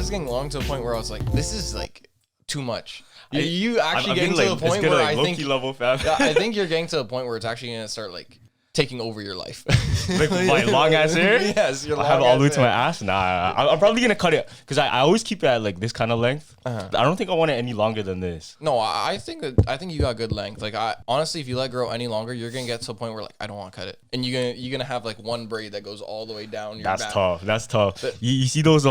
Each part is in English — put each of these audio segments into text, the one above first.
was getting long to the point where I was like, this is like too much. You actually getting to the point where I think level, fam. I think you're getting to the point where it's actually gonna start like taking over your life. Like my long ass hair? Yes, your long I have it all the way to hair. my ass. Nah, I'm probably gonna cut it because I always keep it at like this kind of length. I don't think I want it any longer than this. No, I think you got good length. Like honestly, if you let it grow any longer, you're gonna get to a point where like I don't want to cut it, and you're gonna have like one braid that goes all the way down your back. That's tough. But you see those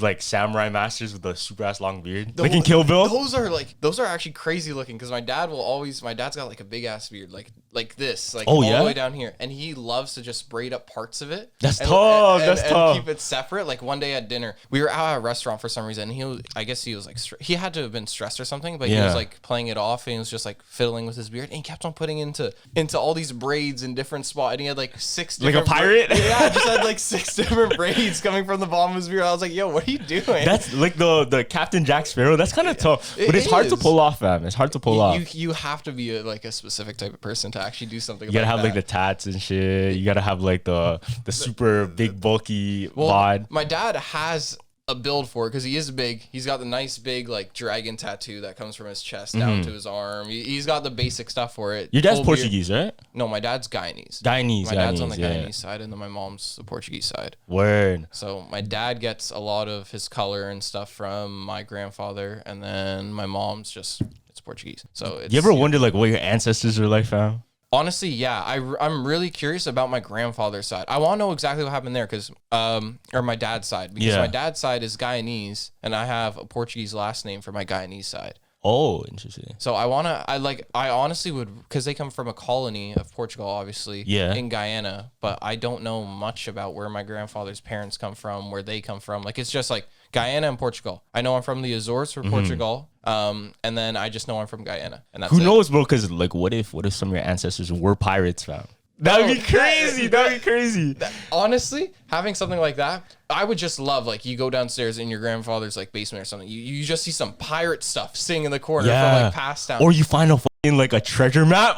like samurai masters with the super ass long beard, like in Kill Bill. Those are actually crazy looking because my dad's got like a big ass beard like this, like all the way down here, and he loves to just braid up parts of it. That's tough. And keep it separate. Like one day at dinner, we were out at a restaurant for some reason, and I guess he was like he had to have been stressed or something, but he was like playing it off, and he was just like fiddling with his beard, and he kept on putting into all these braids in different spots, and he had like 6 different like a pirate. Yeah, just had like 6 different braids coming from the bottom of his beard. I was like, yo, what are you doing? That's like the Captain Jack Sparrow. That's kind of tough, but it's hard to pull off, fam. It's hard to pull off. You have to be like a specific type of person to actually do something. You gotta have like the tats and shit. You gotta have like the super big bulky bod. My dad has a build for it because he is big. He's got the nice big like dragon tattoo that comes from his chest down to his arm. He's got the basic stuff for it. Your dad's Portuguese, right? No, my dad's Guyanese. My dad's on the Guyanese side, and then my mom's the Portuguese side. Word. So my dad gets a lot of his color and stuff from my grandfather, and then my mom's it's Portuguese. So it's, you ever wonder like what your ancestors are like, fam? Honestly, yeah, I'm really curious about my grandfather's side. I want to know exactly what happened there or my dad's side, because my dad's side is Guyanese, and I have a Portuguese last name for my Guyanese side. Oh, interesting. So I honestly would, because they come from a colony of Portugal, obviously, in Guyana, but I don't know much about where my grandfather's parents come from, where they come from. Like, it's just like Guyana and Portugal. I know I'm from the Azores for Portugal, and then I just know I'm from Guyana, and that's Who knows, bro? Because like, what if some of your ancestors were pirates, fam? That'd be crazy. That'd be crazy. Honestly, having something like that, I would just love, like, you go downstairs in your grandfather's like basement or something. You just see some pirate stuff sitting in the corner from like passed down. Or you find a fucking like a treasure map.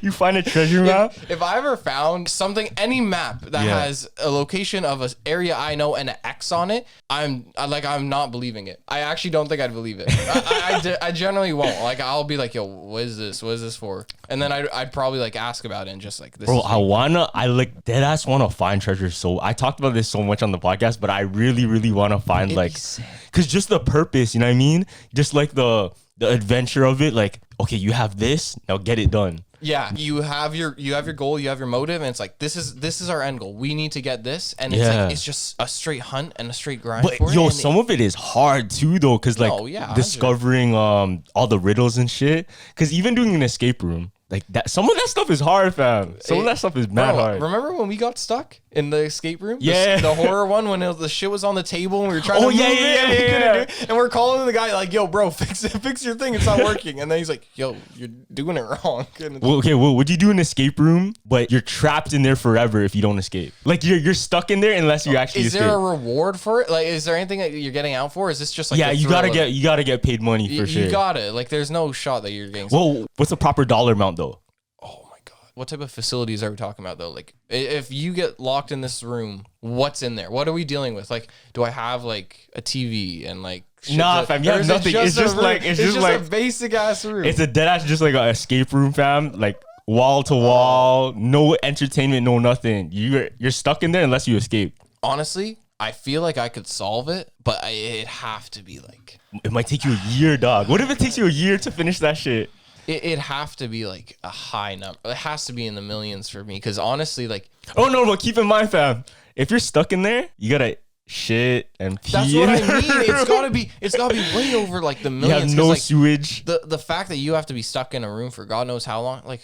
You find a treasure map. If I ever found something, any map that has a location of an area I know and an X on it, I'm not believing it. I actually don't think I'd believe it. I generally won't. Like, I'll be like, yo, what is this? What is this for? And then I'd probably like ask about it and just like this. Bro, I like dead ass want to find treasure. So I talked about this so much on the podcast, but I really, really want to find because just the purpose, you know what I mean? Just like the adventure of it. Like, okay, you have this, now get it done. Yeah, you have your goal, you have your motive, and it's like this is our end goal. We need to get this, and it's like it's just a straight hunt and a straight grind. But yo, some of it is hard too, though, because like discovering all the riddles and shit. Because even doing an escape room, like that, some of that stuff is hard, fam. Some of that stuff is mad hard. Remember when we got stuck in the escape room? Yeah, the horror one when the shit was on the table and we were trying to move it. And we're calling the guy like, "Yo, bro, fix your thing. It's not working." And then he's like, "Yo, you're doing it wrong." Well, would you do an escape room, but you're trapped in there forever if you don't escape? Like you're stuck in there unless you actually escape. Is there a reward for it? Like, is there anything that you're getting out for? Is this just like you gotta get paid money for sure. You gotta there's no shot that you're getting. Well, what's the proper dollar amount though? What type of facilities are we talking about though? Like, if you get locked in this room, what's in there? What are we dealing with? Like, do I have like a TV and like? Nah, fam, you have nothing. It's just like a basic ass room. It's a dead ass, just like an escape room, fam. Like wall to wall, no entertainment, no nothing. You're stuck in there unless you escape. Honestly, I feel like I could solve it, but it'd have to be like. It might take you a year, dog. What if it takes you a year to finish that shit? It'd have to be like a high number. It has to be in the millions for me. Because honestly, like, oh no, but keep in mind, fam, if you're stuck in there, you gotta shit and pee. That's what I mean. It's gotta be way over like the millions. You have no sewage. The fact that you have to be stuck in a room for God knows how long. Like,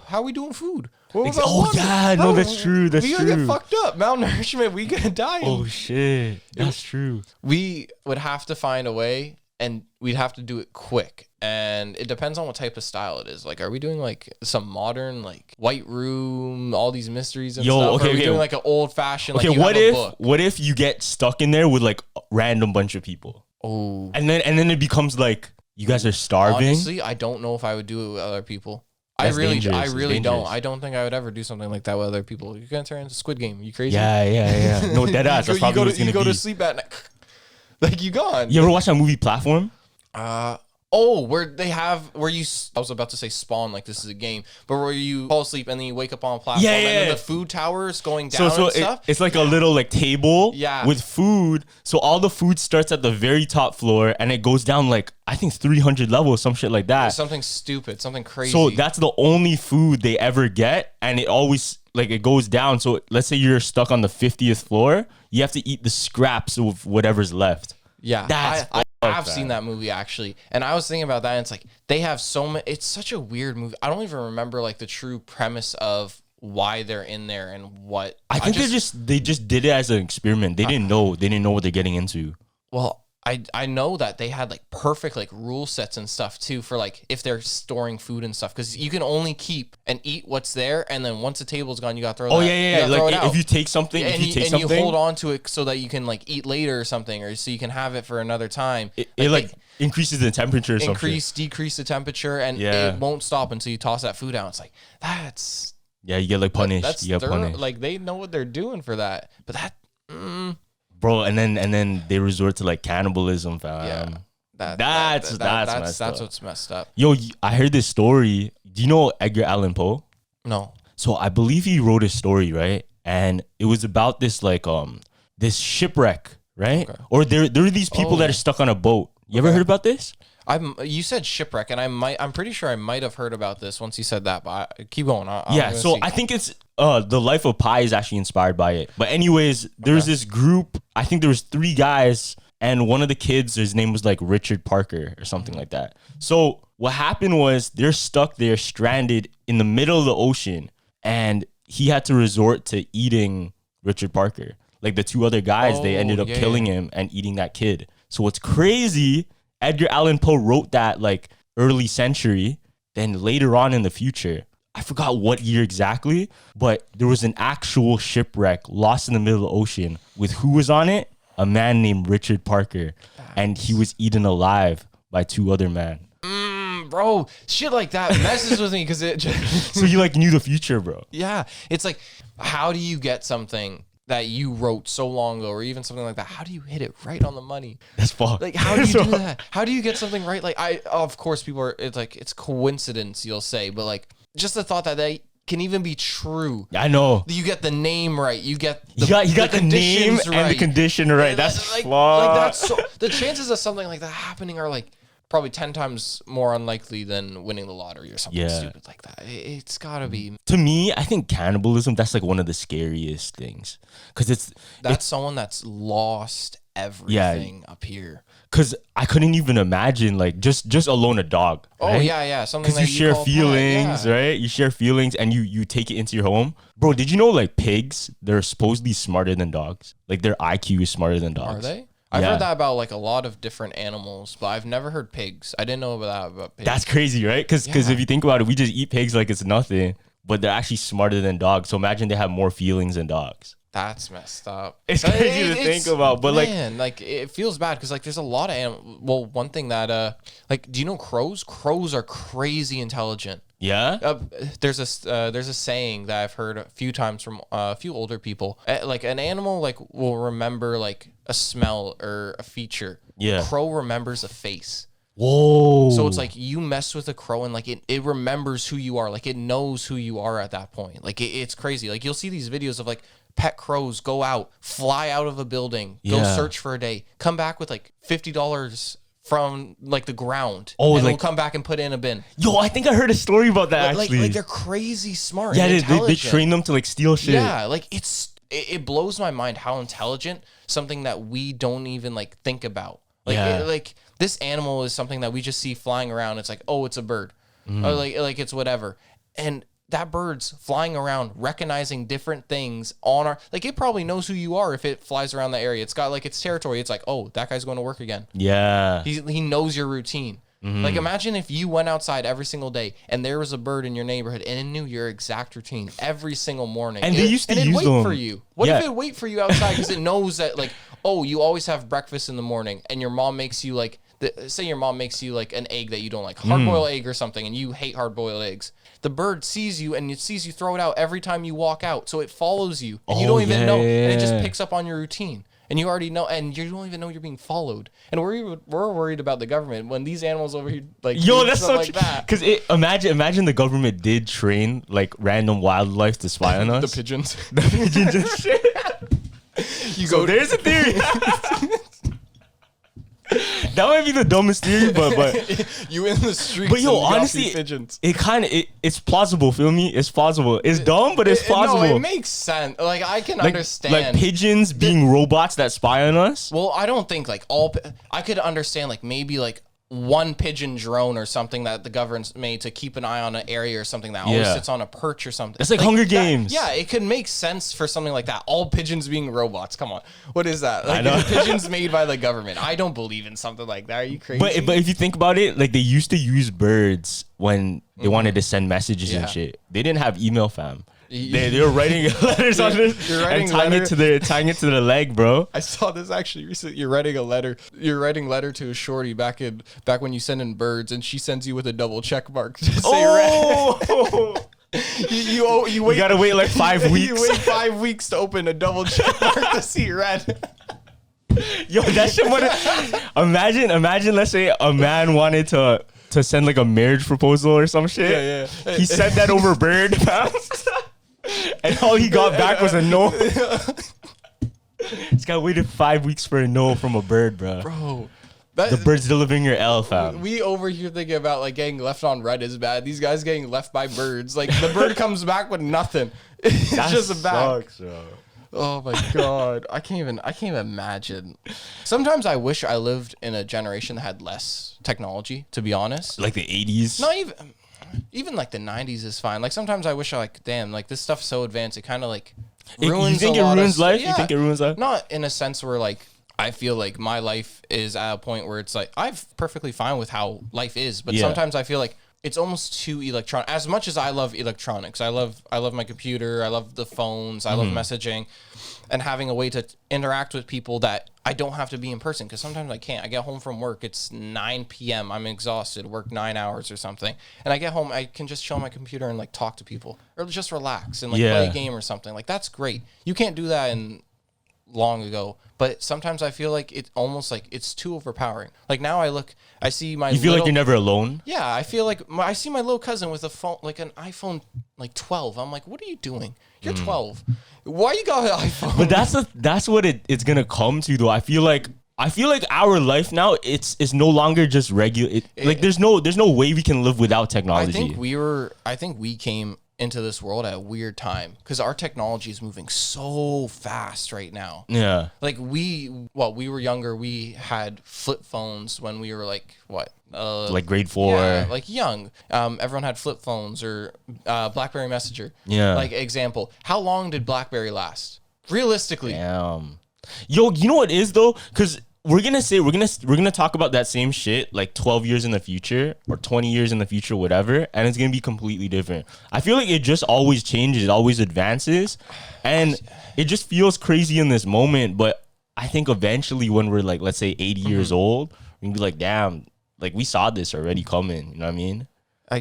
how are we doing food? That's true. That's we true. We gonna get fucked up. Malnourishment. We gonna die. Oh shit. That's true. We would have to find a way. And we'd have to do it quick. And it depends on what type of style it is. Like, are we doing like some modern, like white room, all these mysteries and stuff? Okay, or are we doing like an old fashioned, okay, what if you get stuck in there with like a random bunch of people? Oh. And then it becomes like you guys are starving. Honestly, I don't know if I would do it with other people. I really don't. I don't think I would ever do something like that with other people. You're gonna turn into Squid Game. You crazy? Yeah. No, dead ass. That's probably what's gonna be. You go to sleep at night, like you gone. You ever watch that movie Platform? Where you, I was about to say Spawn, like this is a game, but where you fall asleep and then you wake up on a platform and then the food towers going down and stuff. It's like a little like table with food. So all the food starts at the very top floor and it goes down like, I think 300 levels, some shit like that. Something stupid, something crazy. So that's the only food they ever get, and it always like it goes down. So let's say you're stuck on the 50th floor, you have to eat the scraps of whatever's left. Yeah, I've seen that movie actually, and I was thinking about that. And it's like they have so many. It's such a weird movie. I don't even remember like the true premise of why they're in there and what. I think they just did it as an experiment. They didn't know what they're getting into. Well, I know that they had like perfect like rule sets and stuff too for like if they're storing food and stuff, because you can only keep and eat what's there, and then once the table's gone, you got to throw. Like if you take something, you hold on to it so that you can like eat later or something, or so you can have it for another time. It increases the temperature or something. Decrease the temperature, and it won't stop until you toss that food out. It's like that's you get like punished. You get punished. Like they know what they're doing for that, but that. Bro, and then they resort to like cannibalism, fam. Yeah, that's what's messed up. Yo, I heard this story. Do you know Edgar Allen Poe? No. So I believe he wrote a story, right? And it was about this like this shipwreck, right? Okay. Or there are these people that are stuck on a boat. You ever heard about this? You said shipwreck, and I'm pretty sure I might have heard about this once you said that, but keep going. So I think it's The Life of Pi is actually inspired by it. But anyways, there's this group, I think there was 3 guys, and one of the kids, his name was like Richard Parker or something like that. So what happened was they're stuck there, stranded in the middle of the ocean, and he had to resort to eating Richard Parker. Like the 2 other guys, they ended up killing him and eating that kid. So what's crazy, Edgar Allan Poe wrote that like early century. Then later on in the future, I forgot what year exactly, but there was an actual shipwreck lost in the middle of the ocean with who was on it? A man named Richard Parker. And he was eaten alive by 2 other men. Bro, shit like that messes with me because it just... So you like knew the future, bro. Yeah. It's like, how do you get something that you wrote so long ago, or even something like that? How do you hit it right on the money? That's fucked. Like, how do you do that? How do you get something right? Like, of course, people are, it's like, it's coincidence, you'll say, but like, just the thought that they can even be true. I know. You get the name right. You get you got the name right. And the condition right. That's like, that's so, the chances of something like that happening are like probably 10 times more unlikely than winning the lottery or something stupid like that. It's gotta be. To me, I think cannibalism, that's like one of the scariest things, because it's someone that's lost everything up here. Because I couldn't even imagine like just alone a dog. Right? Oh yeah, something because you share feelings, right? You share feelings and you take it into your home. Bro, did you know like pigs, they're supposedly smarter than dogs? Like their IQ is smarter than dogs. Are they? I've heard that about like a lot of different animals, but I've never heard pigs. I didn't know about pigs. That's crazy, right? Because if you think about it, we just eat pigs like it's nothing, but they're actually smarter than dogs. So imagine they have more feelings than dogs. That's messed up. It's crazy to think about, but like it feels bad because like there's a lot of animals. Well, one thing that like, do you know crows? Crows are crazy intelligent. Yeah. There's a saying that I've heard a few times from a few older people. Like an animal like will remember like a smell or a feature. Yeah. A crow remembers a face. Whoa. So it's like you mess with a crow and like it remembers who you are. Like it knows who you are at that point. Like it's crazy. Like you'll see these videos of like pet crows go out, fly out of a building, go search for a day, come back with like $50 from like the ground. Oh, and like, they'll come back and put it in a bin. Yo, I think I heard a story about that actually. Like they're crazy smart. Yeah, they train them to like steal shit. Yeah, like it blows my mind how intelligent something that we don't even like think about. Like like this animal is something that we just see flying around. It's like, oh, it's a bird. Or like it's whatever. And that bird's flying around, recognizing different things on our, like it probably knows who you are if it flies around the area. It's got like its territory. It's like, oh, that guy's going to work again. Yeah. He knows your routine. Like imagine if you went outside every single day and there was a bird in your neighborhood and it knew your exact routine every single morning. And they used to use wait them for you. What if it wait for you outside because it knows that like, oh, you always have breakfast in the morning and your mom makes you like say your mom makes you like an egg that you don't like, hard-boiled egg or something, and you hate hard-boiled eggs. The bird sees you and it sees you throw it out every time you walk out, so it follows you, and you don't even know, and it just picks up on your routine. And you already know, and you don't even know you're being followed. And we're worried about the government when these animals over here, like, that's so like that. Because imagine the government did train like random wildlife to spy on us. The pigeons. The pigeons and shit. There's a theory. That might be the dumbest theory, but you in the streets. But honestly, pigeons. It's plausible. Feel me? It's plausible. It's dumb, but it's plausible. No, it makes sense. Like I can understand. Like pigeons being robots that spy on us. Well, I don't think like I could understand like maybe like one pigeon drone or something that the government's made to keep an eye on an area or something that always sits on a perch or something. It's like Hunger Games. Yeah, it could make sense for something like that. All pigeons being robots. Come on. What is that? Like pigeons made by the government. I don't believe in something like that. Are you crazy? But if you think about it, like they used to use birds when they wanted to send messages and shit. They didn't have email, fam. They were writing letters on this and tying it to the leg, bro. I saw this actually recently. You're writing letter to a shorty back when you send in birds, and she sends you with a double check mark to say red. You wait. You gotta wait like 5 weeks. You wait 5 weeks to open a double check mark to see red. Yo, that shit would imagine. Let's say a man wanted to send like a marriage proposal or some shit. Yeah. He sent that over bird. And all he got back was a no. This guy waited 5 weeks for a no from a bird, bro. The bird's delivering your L, fam. We over here thinking about like getting left on red is bad. These guys getting left by birds. Like the bird comes back with nothing. It's just a bag. Sucks, bro. Oh my god, I can't even imagine. Sometimes I wish I lived in a generation that had less technology. To be honest, like the 80s. Not even like the 90s is fine. Like sometimes I wish damn, like this stuff's so advanced. It kind of like ruins. You think it ruins life? Yeah, you think it ruins life? Not in a sense where like I feel like my life is at a point where it's like I'm perfectly fine with how life is, but sometimes I feel like it's almost too electronic. As much as I love electronics, I love my computer, I love the phones, I love messaging, and having a way to interact with people that I don't have to be in person, because sometimes I can't. I get home from work, it's 9 p.m. I'm exhausted, work 9 hours or something, and I get home, I can just chill on my computer and like talk to people or just relax and like play a game or something. Like that's great. You can't do that in long ago, but sometimes I feel like it's almost like it's too overpowering. Like now I see my You feel like you're never alone? Yeah, I feel like I see my little cousin with a phone, like an iPhone like 12. I'm like, what are you doing? You're 12. Why you got an iPhone? But that's what it's gonna come to though. I feel like our life now it's no longer just regular. Like there's no way we can live without technology. I think we came into this world at a weird time because our technology is moving so fast right now. Yeah. Like we were younger, we had flip phones when we were like what? Like grade 4. Yeah, like young. Everyone had flip phones or BlackBerry Messenger. Yeah. Like example, how long did BlackBerry last? Realistically. Damn. Yo, you know what it is though? Because we're gonna talk about that same shit like 12 years in the future or 20 years in the future, whatever, and it's gonna be completely different. I feel like it just always changes, it always advances, and it just feels crazy in this moment. But I think eventually, when we're like, let's say 80 years old, we're gonna be like, damn, like we saw this already coming. You know what I mean? I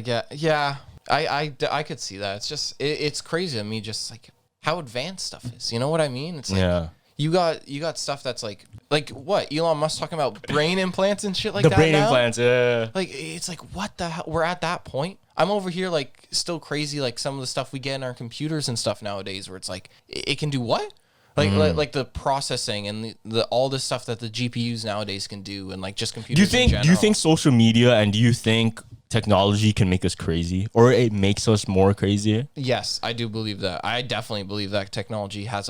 could see that. It's just it's crazy to me, just like how advanced stuff is. You know what I mean? It's like, You got stuff that's like what Elon Musk talking about brain implants and shit like that. The brain implants, yeah. Like it's like what the hell? We're at that point. I'm over here like still crazy like some of the stuff we get in our computers and stuff nowadays where it's like it can do what? Like the processing and the all this stuff that the GPUs nowadays can do and like just computers. Do you think social media and do you think technology can make us crazy or it makes us more crazy? Yes, I do believe that. I definitely believe that technology has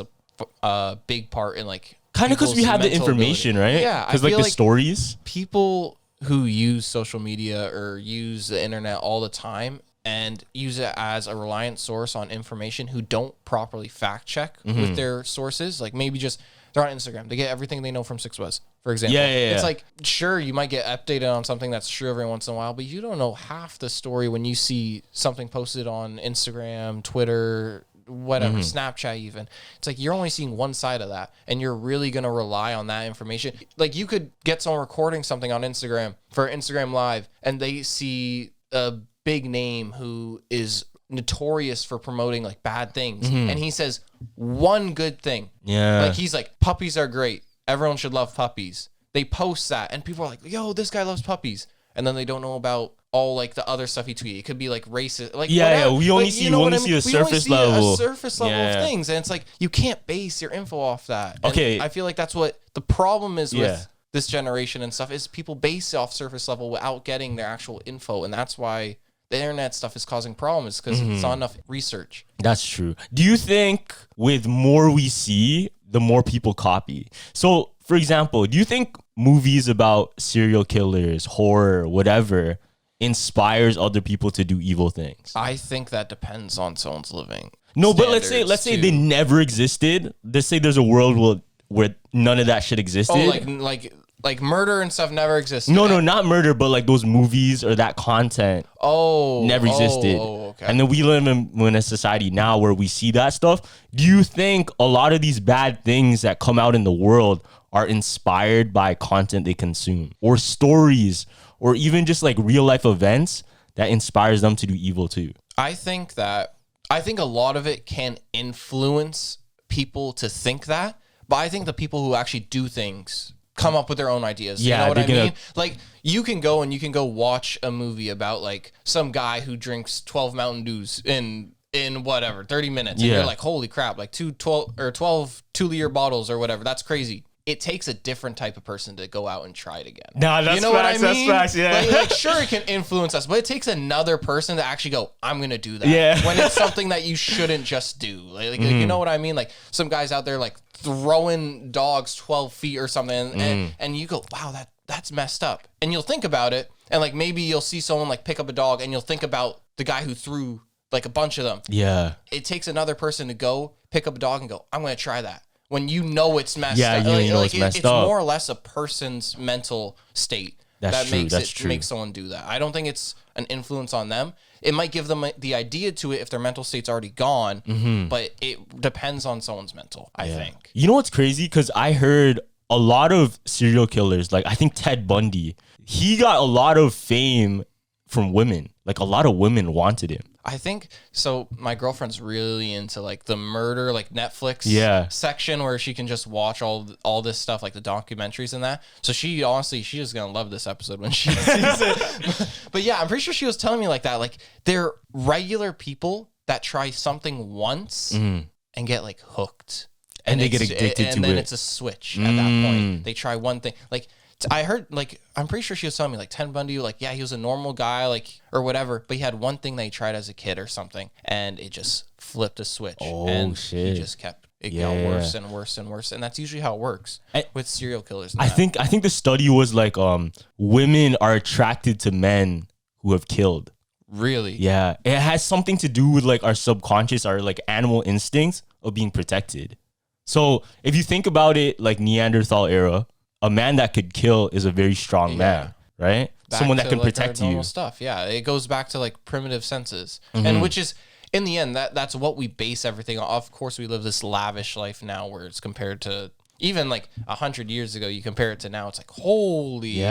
a big part in like kind of because we have the information ability. Right? Yeah, because like the stories. People who use social media or use the internet all the time and use it as a reliant source on information who don't properly fact check with their sources, like maybe just they're on Instagram, they get everything they know from 6was, for example. Yeah. It's like, sure, you might get updated on something that's true every once in a while, but you don't know half the story when you see something posted on Instagram, Twitter, whatever, Snapchat even. It's like you're only seeing one side of that, and you're really going to rely on that information. Like you could get someone recording something on Instagram for Instagram Live, and they see a big name who is notorious for promoting like bad things, and he says one good thing. Yeah. Like he's like, puppies are great. Everyone should love puppies. They post that, and people are like, yo, this guy loves puppies. And then they don't know about all like the other stuff he tweeted. It could be like racist, like whatever. We only see the surface level, of things, and it's like you can't base your info off that. And I feel like that's what the problem is with this generation and stuff, is people base it off surface level without getting their actual info, and that's why the internet stuff is causing problems, because it's not enough research. That's true. Do you think with more we see, the more people copy? So, for example, do you think movies about serial killers, horror, whatever, inspires other people to do evil things? I think that depends on someone's living. No, but let's say they never existed. Let's say there's a world where none of that shit existed. Oh, like murder and stuff never existed. No, not murder, but like those movies or that content. Never existed. Okay. And then we live in a society now where we see that stuff. Do you think a lot of these bad things that come out in the world are inspired by content they consume, or stories, or even just like real life events that inspires them to do evil too? I think a lot of it can influence people to think that, but I think the people who actually do things come up with their own ideas. You know what I mean? Like you can go watch a movie about like some guy who drinks 12 Mountain Dews in whatever 30 minutes, and you're like, holy crap, like 12 2-liter bottles or whatever. That's crazy. It takes a different type of person to go out and try it again. Nah, that's facts. That's facts. Yeah. Like sure, it can influence us, but it takes another person to actually go, I'm gonna do that. Yeah. When it's something that you shouldn't just do. Like you know what I mean? Like some guys out there like throwing dogs 12 feet or something, and you go, wow, that's messed up. And you'll think about it, and like maybe you'll see someone like pick up a dog, and you'll think about the guy who threw like a bunch of them. Yeah. It takes another person to go pick up a dog and go, I'm gonna try that. When you know it's messed up. It's more or less a person's mental state that makes someone do that. I don't think it's an influence on them. It might give them the idea to it if their mental state's already gone, but it depends on someone's mental, I think. You know what's crazy? Because I heard a lot of serial killers, like I think Ted Bundy, he got a lot of fame from women. Like a lot of women wanted him. I think so. My girlfriend's really into like the murder, like Netflix section where she can just watch all this stuff, like the documentaries and that. So she is gonna love this episode when she sees it. But yeah, I'm pretty sure she was telling me like that. Like they're regular people that try something once and get like hooked, and they get addicted to it. And then it's a switch at that point. They try one thing, like. I heard, like, I'm pretty sure she was telling me, like, Ted Bundy, like, yeah, he was a normal guy, like, or whatever, but he had one thing that he tried as a kid or something, and it just flipped a switch. And he just kept it going worse and worse and worse, and that's usually how it works with serial killers. I think the study was, like, women are attracted to men who have killed. Really? Yeah. It has something to do with, like, our subconscious, our, like, animal instincts of being protected. So, if you think about it, like, Neanderthal era, a man that could kill is a very strong man, right? Someone that can protect you. Stuff, yeah. It goes back to like primitive senses, and which is in the end that's what we base everything on. Of course, we live this lavish life now, where it's compared to even like 100 years ago. You compare it to now, it's like holy,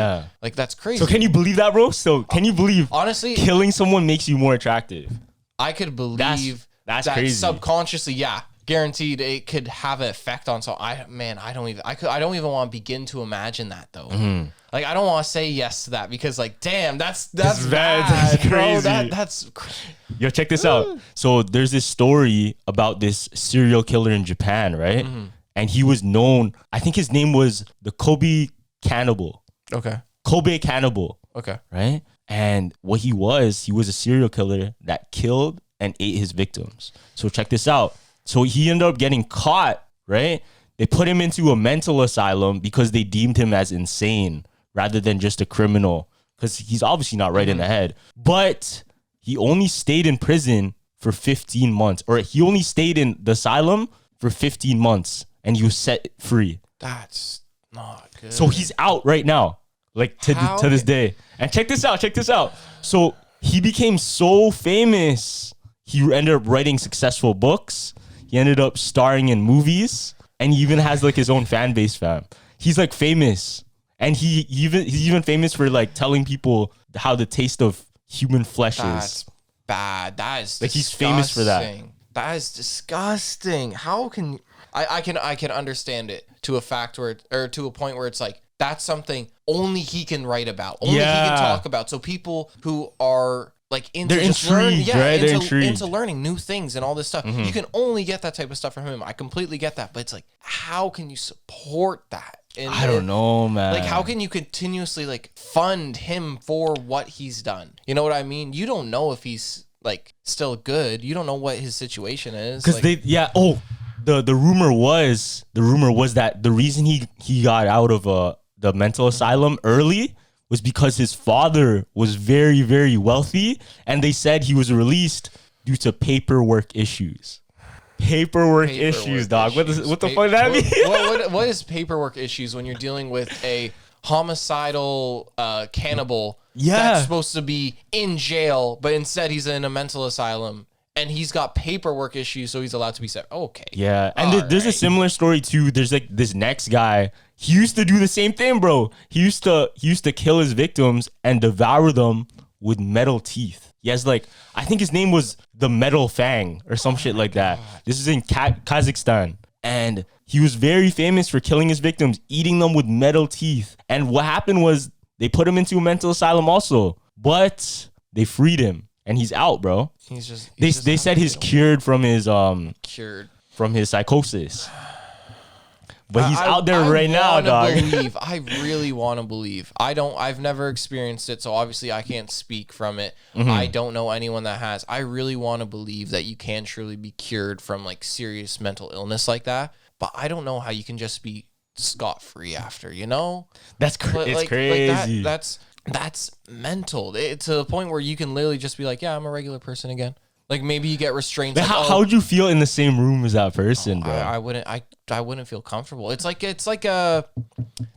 like that's crazy. So can you believe that, bro? So can you believe honestly killing someone makes you more attractive? I could believe that's crazy. Subconsciously, yeah. Guaranteed it could have an effect on I don't even want to begin to imagine that though. Like I don't want to say yes to that because like damn that's bad. That's crazy. Bro. Yo, check this out. So there's this story about this serial killer in Japan, right? And he was known, I think his name was the Kobe Cannibal. Okay. Kobe Cannibal. Okay. Right? And what he was a serial killer that killed and ate his victims. So check this out. So he ended up getting caught, right? They put him into a mental asylum because they deemed him as insane rather than just a criminal, because he's obviously not right in the head. But he only stayed in prison for 15 months, or he only stayed in the asylum for 15 months, and he was set free. That's not good. So he's out right now, like to this day. And check this out. So he became so famous. he ended up writing successful books. He ended up starring in movies, and he even has like his own fan base, fam. He's like famous, and he's even famous for like telling people how the taste of human flesh That's is. bad. That is like disgusting. He's famous for that. That is disgusting. How can I can understand it to a fact where, or to a point where it's like that's something only he can write about, only he can talk about. So people who are like into into learning new things and all this stuff, you can only get that type of stuff from him. I completely get that, but it's like, how can you support that? And I don't know, man. Like, how can you continuously like fund him for what he's done? You know what I mean? You don't know if he's like still good. You don't know what his situation is. Because the rumor was that the reason he got out of the mental asylum early was because his father was very, very wealthy, and they said he was released due to paperwork issues. Paperwork issues, dog. What the fuck that mean? What is paperwork issues when you're dealing with a homicidal cannibal that's supposed to be in jail, but instead he's in a mental asylum? And he's got paperwork issues, so he's allowed to be set. Okay. Yeah. And there's a similar story too. There's like this next guy. He used to do the same thing, bro. He used to kill his victims and devour them with metal teeth. He has like, I think his name was the Metal Fang or some shit like that. This is in Kazakhstan. And he was very famous for killing his victims, eating them with metal teeth. And what happened was they put him into a mental asylum also, but they freed him. And he's out, bro. They said he's cured from his psychosis. But he's out there right now, dog. I really want to believe. I've never experienced it, so obviously I can't speak from it. I don't know anyone that has. I really want to believe that you can truly be cured from like serious mental illness like that. But I don't know how you can just be scot-free after, you know? It's crazy. That's mental. It's to the point where you can literally just be like, yeah, I'm a regular person again. Like maybe you get restraints. Like, how would you feel in the same room as that person, bro? I wouldn't feel comfortable. It's like the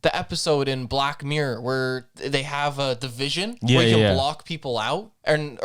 episode in Black Mirror where they have the vision where you can block people out, when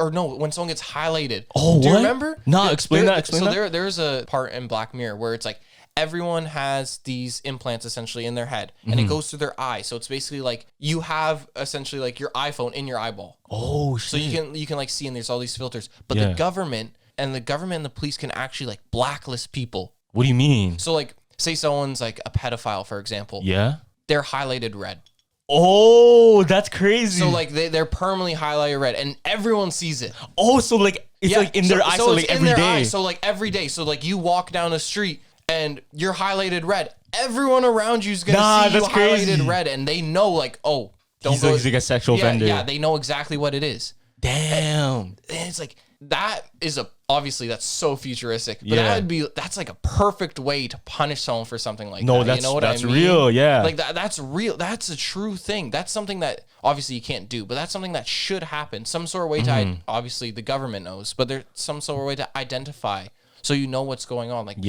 someone gets highlighted. Oh, do you remember? No, explain that. There's a part in Black Mirror where it's like everyone has these implants essentially in their head, and it goes through their eye. So it's basically like you have essentially like your iPhone in your eyeball. Oh shit. So you can like see, and there's all these filters. But the government and the police can actually like blacklist people. What do you mean? So like say someone's like a pedophile, for example. Yeah. They're highlighted red. Oh, that's crazy. So like they're permanently highlighted red, and everyone sees it. Oh, so like it's like in their eyes, so like every day. So like every day. So like you walk down the street and you're highlighted red. Everyone around you is gonna see you highlighted red, and they know like, oh, he's like a sexual offender. Yeah, they know exactly what it is. Damn. And it's like that is obviously that's so futuristic, but that's like a perfect way to punish someone for something like that. You know what I mean? That's real, yeah. Like that's real. That's a true thing. That's something that obviously you can't do, but that's something that should happen. Some sort of way to obviously the government knows, but there's some sort of way to identify. So you know what's going on. Like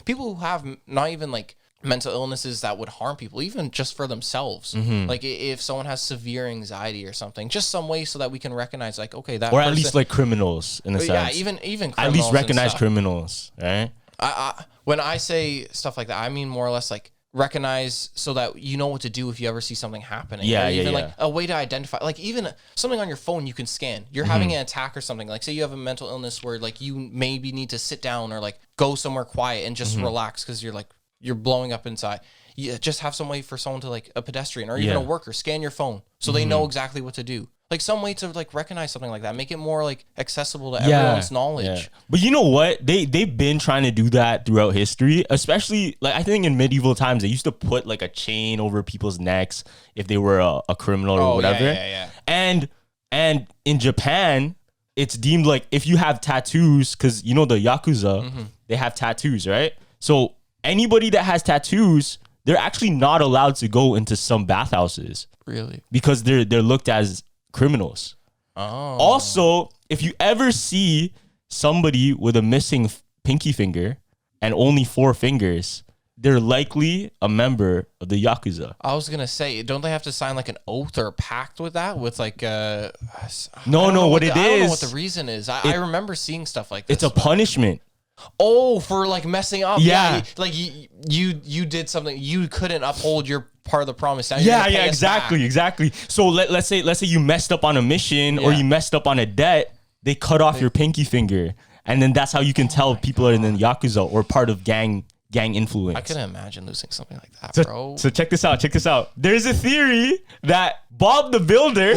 people who have not even like mental illnesses that would harm people, even just for themselves. Like if someone has severe anxiety or something, just some way so that we can recognize like, okay, that or person, at least like criminals in a sense. Yeah, even criminals at least recognize criminals, right? When I say stuff like that, I mean more or less like recognize so that you know what to do if you ever see something happening. Like a way to identify, like even something on your phone you can scan. You're having an attack or something, like say you have a mental illness where like you maybe need to sit down or like go somewhere quiet and just relax because you're blowing up inside. You just have some way for someone to like a pedestrian or even a worker scan your phone so they know exactly what to do. Like some way to like recognize something like that, make it more like accessible to everyone's knowledge. Yeah. But you know what? They've been trying to do that throughout history, especially like I think in medieval times they used to put like a chain over people's necks if they were a criminal or whatever. Yeah. And in Japan, it's deemed like if you have tattoos, because you know the Yakuza, they have tattoos, right? So anybody that has tattoos, they're actually not allowed to go into some bathhouses. Really? Because they're looked as criminals. Oh. Also, if you ever see somebody with a missing pinky finger and only 4 fingers, they're likely a member of the Yakuza. I was gonna say, don't they have to sign like an oath or a pact with that? With like No, I don't know what the is. reason is. I remember seeing stuff like this. It's a punishment. Oh, for like messing up. Yeah. Like you did something. You couldn't uphold your part of the promise. Now Yeah, exactly. So let's say you messed up on a mission or you messed up on a debt. They cut off your pinky finger, and then that's how you can tell people are in the Yakuza or part of gang influence. I couldn't imagine losing something like that, bro. So check this out. There's a theory that Bob the Builder.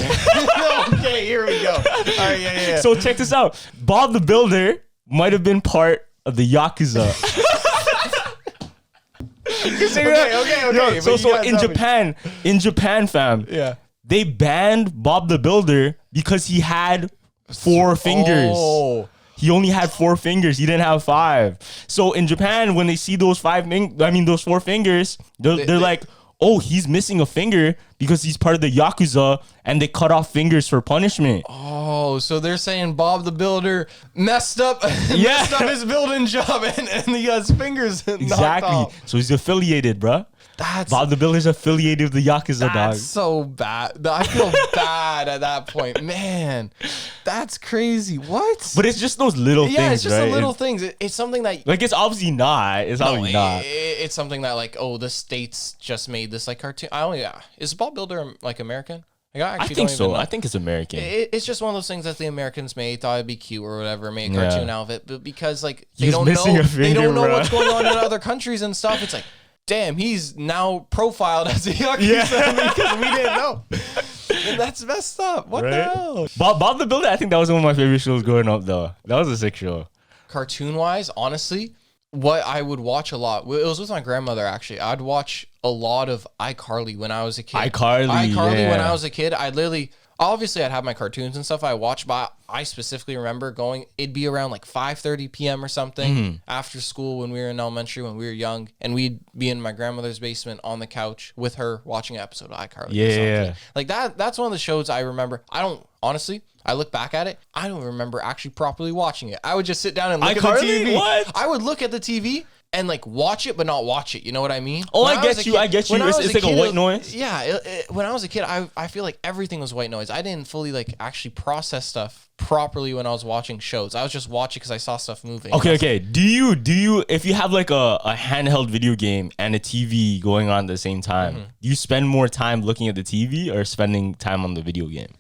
Okay, here we go. All right, yeah. So check this out. Bob the Builder might have been part of the Yakuza. Okay. So in Japan, fam, they banned Bob the Builder because he had 4 fingers. Oh. He only had 4 fingers. He didn't have 5. So in Japan, when they see those 4 fingers, they're like, oh, he's missing a finger because he's part of the Yakuza, and they cut off fingers for punishment. Oh, so they're saying Bob the Builder messed up his building job and he got his fingers knocked off. So he's affiliated, bruh. Bob the Builder's affiliated with the Yakuza, dog. That's so bad. I feel bad at that point. Man, that's crazy. What? But it's just those little things, right? Yeah, it's just the little things. It's something that... Like, it's obviously not. It's something that, like, oh, the States just made this, like, cartoon. Is Bob Builder, like, American? Like, I think so. I think it's American. It's just one of those things that the Americans made, thought it'd be cute or whatever, made a cartoon out of it. But because, like, they don't know what's going on in other countries and stuff, it's like... Damn, he's now profiled as a Yakuza because we didn't know. And that's messed up. What the hell? Bob the Builder, I think that was one of my favorite shows growing up, though. That was a sick show. Cartoon-wise, honestly, what I would watch a lot, it was with my grandmother, actually. I'd watch a lot of iCarly when I was a kid. iCarly when I was a kid, obviously I'd have my cartoons and stuff I watched, but I specifically remember it'd be around like 5:30 p.m. or something after school when we were in elementary, when we were young, and we'd be in my grandmother's basement on the couch with her watching an episode of iCarly. Yeah. Like that's one of the shows I remember. I look back at it, I don't remember actually properly watching it. I would just sit down and look at the TV. What? I would look at the TV and like watch it, but not watch it. You know what I mean? Oh, I get you. It's like a white noise. Yeah. When I was a kid, I feel like everything was white noise. I didn't fully like actually process stuff properly when I was watching shows. I was just watching because I saw stuff moving. Okay. Do you, if you have like a handheld video game and a TV going on at the same time, do you spend more time looking at the TV or spending time on the video game?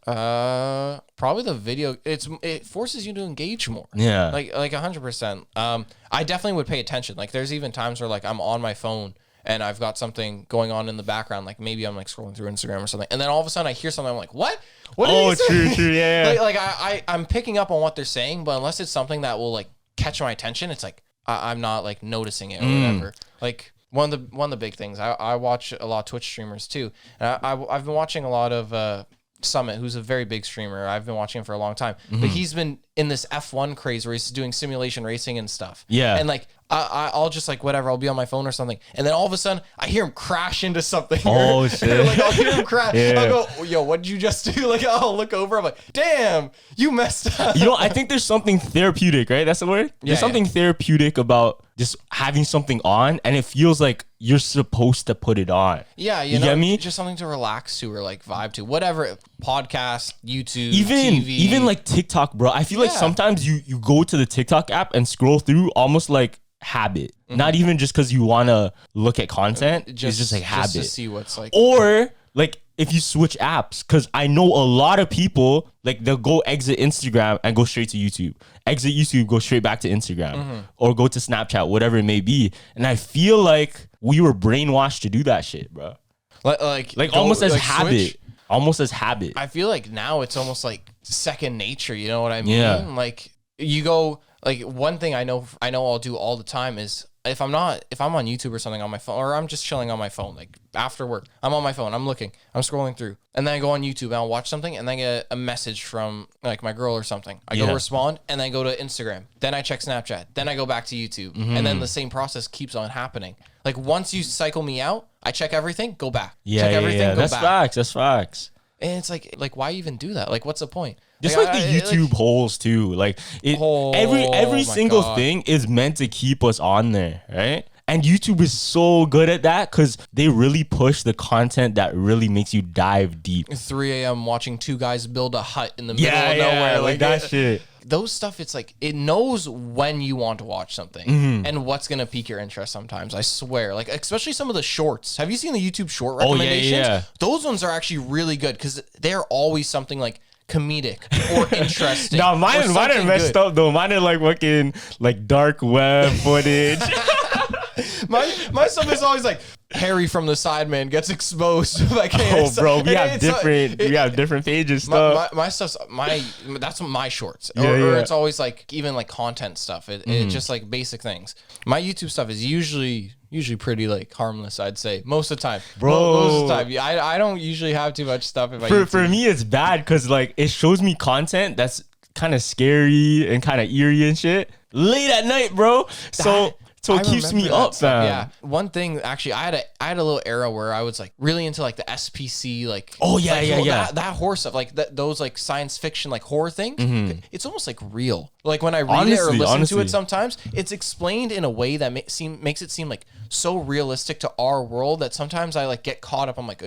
Probably the video. It forces you to engage more. Yeah, like 100%. I definitely would pay attention. Like there's even times where like I'm on my phone and I've got something going on in the background. Like maybe I'm like scrolling through Instagram or something, and then all of a sudden I hear something. I'm like, what? What? Oh, true, yeah. Like I'm picking up on what they're saying, but unless it's something that will like catch my attention, it's like I'm not like noticing it or whatever. Like. One of the big things I watch a lot of Twitch streamers too, and I've been watching a lot of Summit, who's a very big streamer. I've been watching him for a long time, but he's been in this F1 craze where he's doing simulation racing and stuff. Yeah, and like I'll just like whatever, I'll be on my phone or something, and then all of a sudden I hear him crash into something. Oh shit! Like I'll hear him crash. Yeah. I'll go, yo, what did you just do? Like I'll look over. I'm like, damn, you messed up. You know, I think there's something therapeutic, right? That's the word. There's something therapeutic about just having something on, and it feels like you're supposed to put it on. Yeah, you know, get me? Just something to relax to or like vibe to, whatever. Podcast, YouTube, TV. Even like TikTok, bro. I feel like sometimes you go to the TikTok app and scroll through almost like habit. Not even just because you want to look at content. It's just like habit. Just to see what's like. Or like if you switch apps, because I know a lot of people, like they'll go exit Instagram and go straight to YouTube. Exit YouTube, go straight back to Instagram. Or go to Snapchat, whatever it may be. And I feel like we were brainwashed to do that shit, bro. Like almost as like habit. Switch? Almost as habit. I feel like now it's almost like second nature. You know what I mean? Yeah. Like you go, like one thing I know I'll do all the time is if I'm on YouTube or something on my phone, or I'm just chilling on my phone, like after work, I'm on my phone, I'm scrolling through, and then I go on YouTube and I'll watch something, and then I get a message from like my girl or something. I go respond, and then go to Instagram. Then I check Snapchat. Then I go back to YouTube, and then the same process keeps on happening. Like once you cycle me out, I check everything, go back. Check everything, go That's back. That's facts. And it's like why even do that? Like what's the point? Just like the YouTube holes too. Like every single thing is meant to keep us on there, right? And YouTube is so good at that because they really push the content that really makes you dive deep. 3 a.m. watching two guys build a hut in the middle of nowhere. Like that shit. Those stuff, it's like, it knows when you want to watch something and what's going to pique your interest sometimes. I swear. Like, especially some of the shorts. Have you seen the YouTube short recommendations? Yeah. Those ones are actually really good because they're always something like comedic or interesting. Now, mine are messed up, though. Mine are like fucking like dark web footage. My stuff is always like Harry from the Sideman gets exposed. Like, hey, bro, we have different pages stuff. My stuff's that's my shorts. Or it's always like even like content stuff. It's just like basic things. My YouTube stuff is usually pretty like harmless, I'd say, most of the time. Bro, most of the time. I don't usually have too much stuff. For me, it's bad because like it shows me content that's kind of scary and kind of eerie and shit late at night, bro. So it keeps me up, fam. Yeah. One thing, actually, I had a little era where I was like really into like the SPC, like that horror stuff, like those like science fiction like horror things. It's almost like real. Like when I read it or listen to it, sometimes it's explained in a way that makes it seem like so realistic to our world that sometimes I like get caught up. I'm like,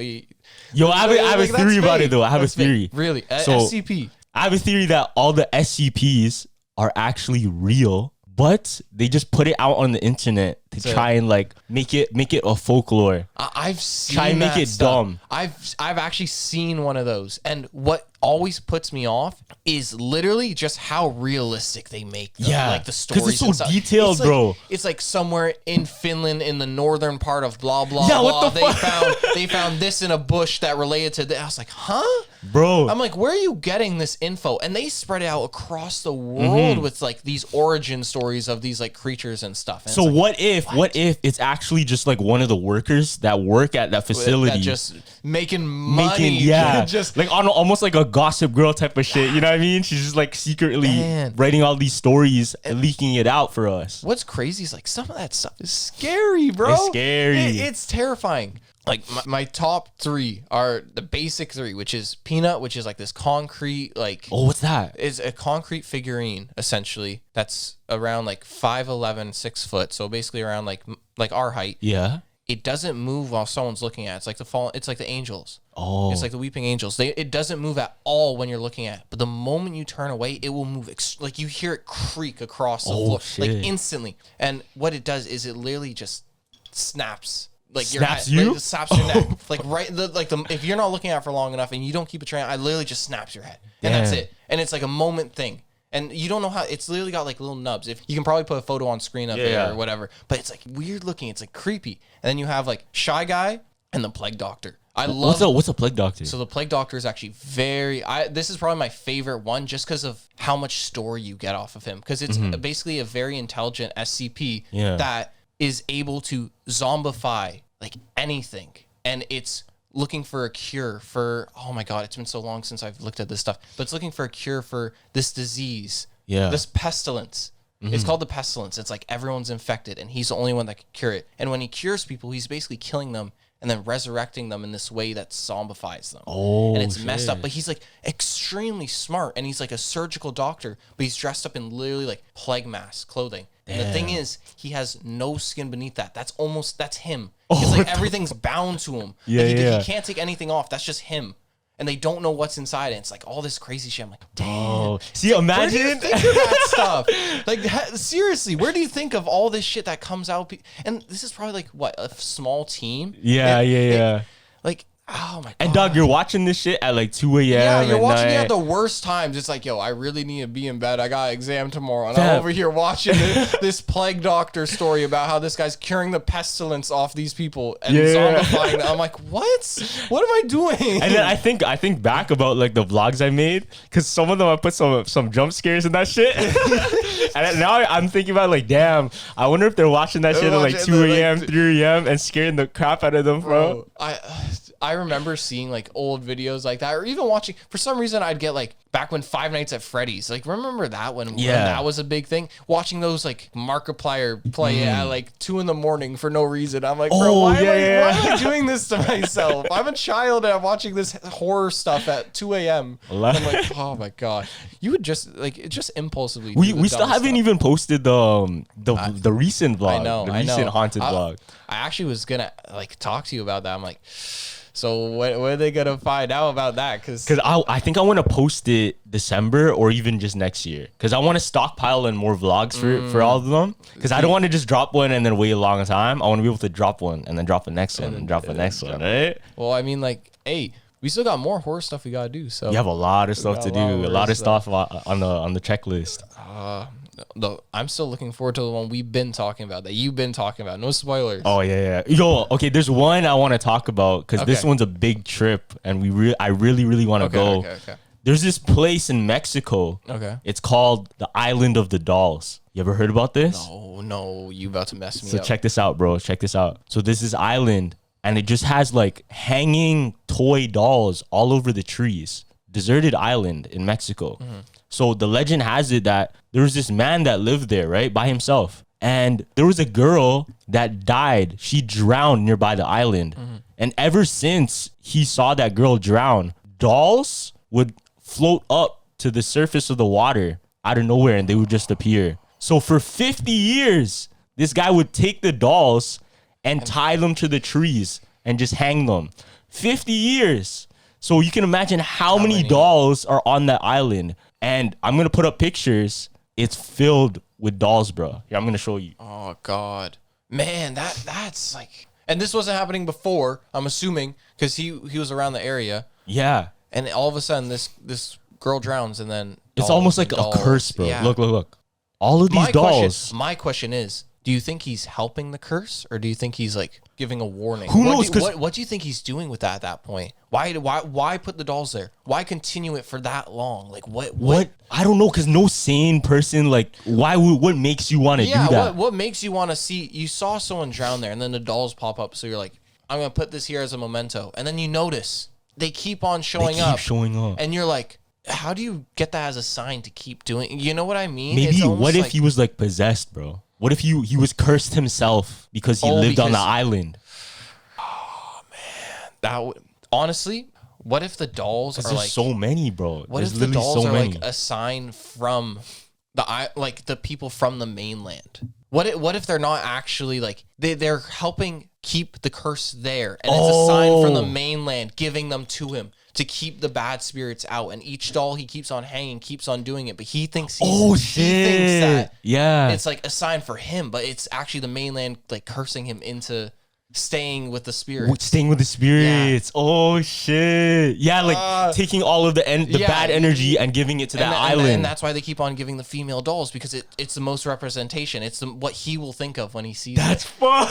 yo, I have a theory about it though. I have a theory. Really, so, SCP. I have a theory that all the SCPs are actually real, but they just put it out on the internet to try and like make it a folklore. I've seen try and make it dumb. I've actually seen one of those, and what always puts me off is literally just how realistic they make them. Like the stories. Because it's so detailed, bro. It's like somewhere in Finland, in the northern part of blah blah blah. What the fuck? They found this in a bush that related to that. I was like, huh, bro. I'm like, where are you getting this info? And they spread it out across the world with like these origin stories of these like creatures and stuff. And so what if it's actually just like one of the workers that work at that facility that just making money, just like on almost like a Gossip Girl type of shit, you know what I mean? She's just like secretly writing all these stories and leaking it out for us. What's crazy is like some of that stuff is scary, bro. It's scary. It's terrifying. Like my top three are the basic three, which is Peanut, which is like this concrete, like, what's that? It's a concrete figurine essentially that's around like 5'11", 6 foot, so basically around like our height. Yeah. It doesn't move while someone's looking at it. It's like it's like the angels. Oh. It's like the weeping angels. It doesn't move at all when you're looking at it. But the moment you turn away, it will move. Like you hear it creak across the floor, shit. like instantly. And what it does is it literally just snaps. Like snaps your head, you? like, snaps your neck. Like right, if you're not looking at it for long enough and you don't keep it trained, I literally just snaps your head. And that's it. And it's like a moment thing. And you don't know how, it's literally got like little nubs. If you can probably put a photo on screen up there or whatever, but it's like weird looking. It's like creepy. And then you have like Shy Guy and the Plague Doctor. What's a Plague Doctor? So the Plague Doctor is actually this is probably my favorite one just because of how much story you get off of him. Because it's basically a very intelligent SCP that is able to zombify like anything. And it's looking for a cure for, oh my God, it's been so long since I've looked at this stuff, but it's looking for a cure for this disease, this pestilence. It's called the pestilence. It's like everyone's infected and he's the only one that can cure it. And when he cures people, he's basically killing them and then resurrecting them in this way that zombifies them. And it's messed up, but he's like extremely smart and he's like a surgical doctor, but he's dressed up in literally like plague mask clothing. And the thing is, he has no skin beneath that. That's him. It's like everything's bound to him. He can't take anything off. That's just him. And they don't know what's inside it. It's like all this crazy shit. I'm like, damn. See, imagine. Where do you think of that stuff? Like, seriously, where do you think of all this shit that comes out? And this is probably like, what, a small team? Yeah. Like, oh my God. And dog, you're watching this shit at like 2 a.m. Yeah, you're watching it at the worst times. It's like, yo, I really need to be in bed. I got an exam tomorrow. And I'm over here watching this Plague Doctor story about how this guy's curing the pestilence off these people and zombifying them. I'm like, what? What am I doing? And then I think back about like the vlogs I made, because some of them I put some jump scares in that shit. And now I'm thinking about like, damn, I wonder if they're watching that shit at like 2 a.m., 3 a.m. and scaring the crap out of them, bro. I remember seeing like old videos like that, or even watching. For some reason, I'd get like back when Five Nights at Freddy's. Like, remember that when that was a big thing? Watching those like Markiplier play at like 2 a.m. for no reason. I'm like, bro, why am I doing this to myself? I'm a child and I'm watching this horror stuff at 2 a.m. I'm like, oh my god, you would just like it just impulsively. We still haven't even posted the recent vlog. The recent haunted vlog. I actually was gonna like talk to you about that. I'm like, so what are they gonna find out about that? Because I think I want to post it December or even just next year. Because I want to stockpile in more vlogs for all of them. Because I don't want to just drop one and then wait a long time. I want to be able to drop one and then drop the next one and drop the next one. Right? Well, I mean, like, hey, we still got more horror stuff we gotta do. So you have a lot of stuff to do. A lot of stuff on the checklist. I'm still looking forward to the one we've been talking about, that you've been talking about. No spoilers. Oh yeah. Yo, okay. There's one I want to talk about because this one's a big trip, and I really want to go. Okay. There's this place in Mexico. Okay. It's called the Island of the Dolls. You ever heard about this? No. You about to mess me up. So check this out, bro. Check this out. So this is island, and it just has like hanging toy dolls all over the trees. Deserted island in Mexico. So the legend has it that there was this man that lived there, right, by himself. And there was a girl that died. She drowned nearby the island. And ever since he saw that girl drown, dolls would float up to the surface of the water out of nowhere and they would just appear. So for 50 years, this guy would take the dolls and tie them to the trees and just hang them. 50 years. So you can imagine how many dolls are on that island. And I'm going to put up pictures. It's filled with dolls, bro. Here, I'm going to show you. Oh, God. Man, that's like... And this wasn't happening before, I'm assuming, because he was around the area. Yeah. And all of a sudden, this girl drowns, and then... It's almost like a curse, bro. Yeah. Look. All of these dolls... My question is, do you think he's helping the curse, or do you think he's, like, giving a warning? Who knows? What do you think he's doing with that at that point? Why put the dolls there? Why continue it for that long? Like, what? I don't know, because no sane person, like, what makes you want to do that? What makes you want to see... You saw someone drown there, and then the dolls pop up, so you're like, I'm going to put this here as a memento. And then you notice they keep on showing up. And you're like... How do you get that as a sign to keep doing? You know what I mean? Maybe what if he was like possessed, bro? What if he was cursed himself because he lived on the island? Oh man, honestly, what if the dolls are like so many, bro? What if the dolls are like a sign from the people from the mainland? What if they're not actually like they're helping keep the curse there, and it's a sign from the mainland giving them to him to keep the bad spirits out, and each doll he keeps on hanging keeps on doing it, but he thinks he thinks that it's like a sign for him, but it's actually the mainland like cursing him into staying with the spirits. Yeah. Oh shit. Yeah, like taking all of the bad energy and giving it to that island. And that's why they keep on giving the female dolls, because it's the most representation. It's what he will think of when he sees That's fun.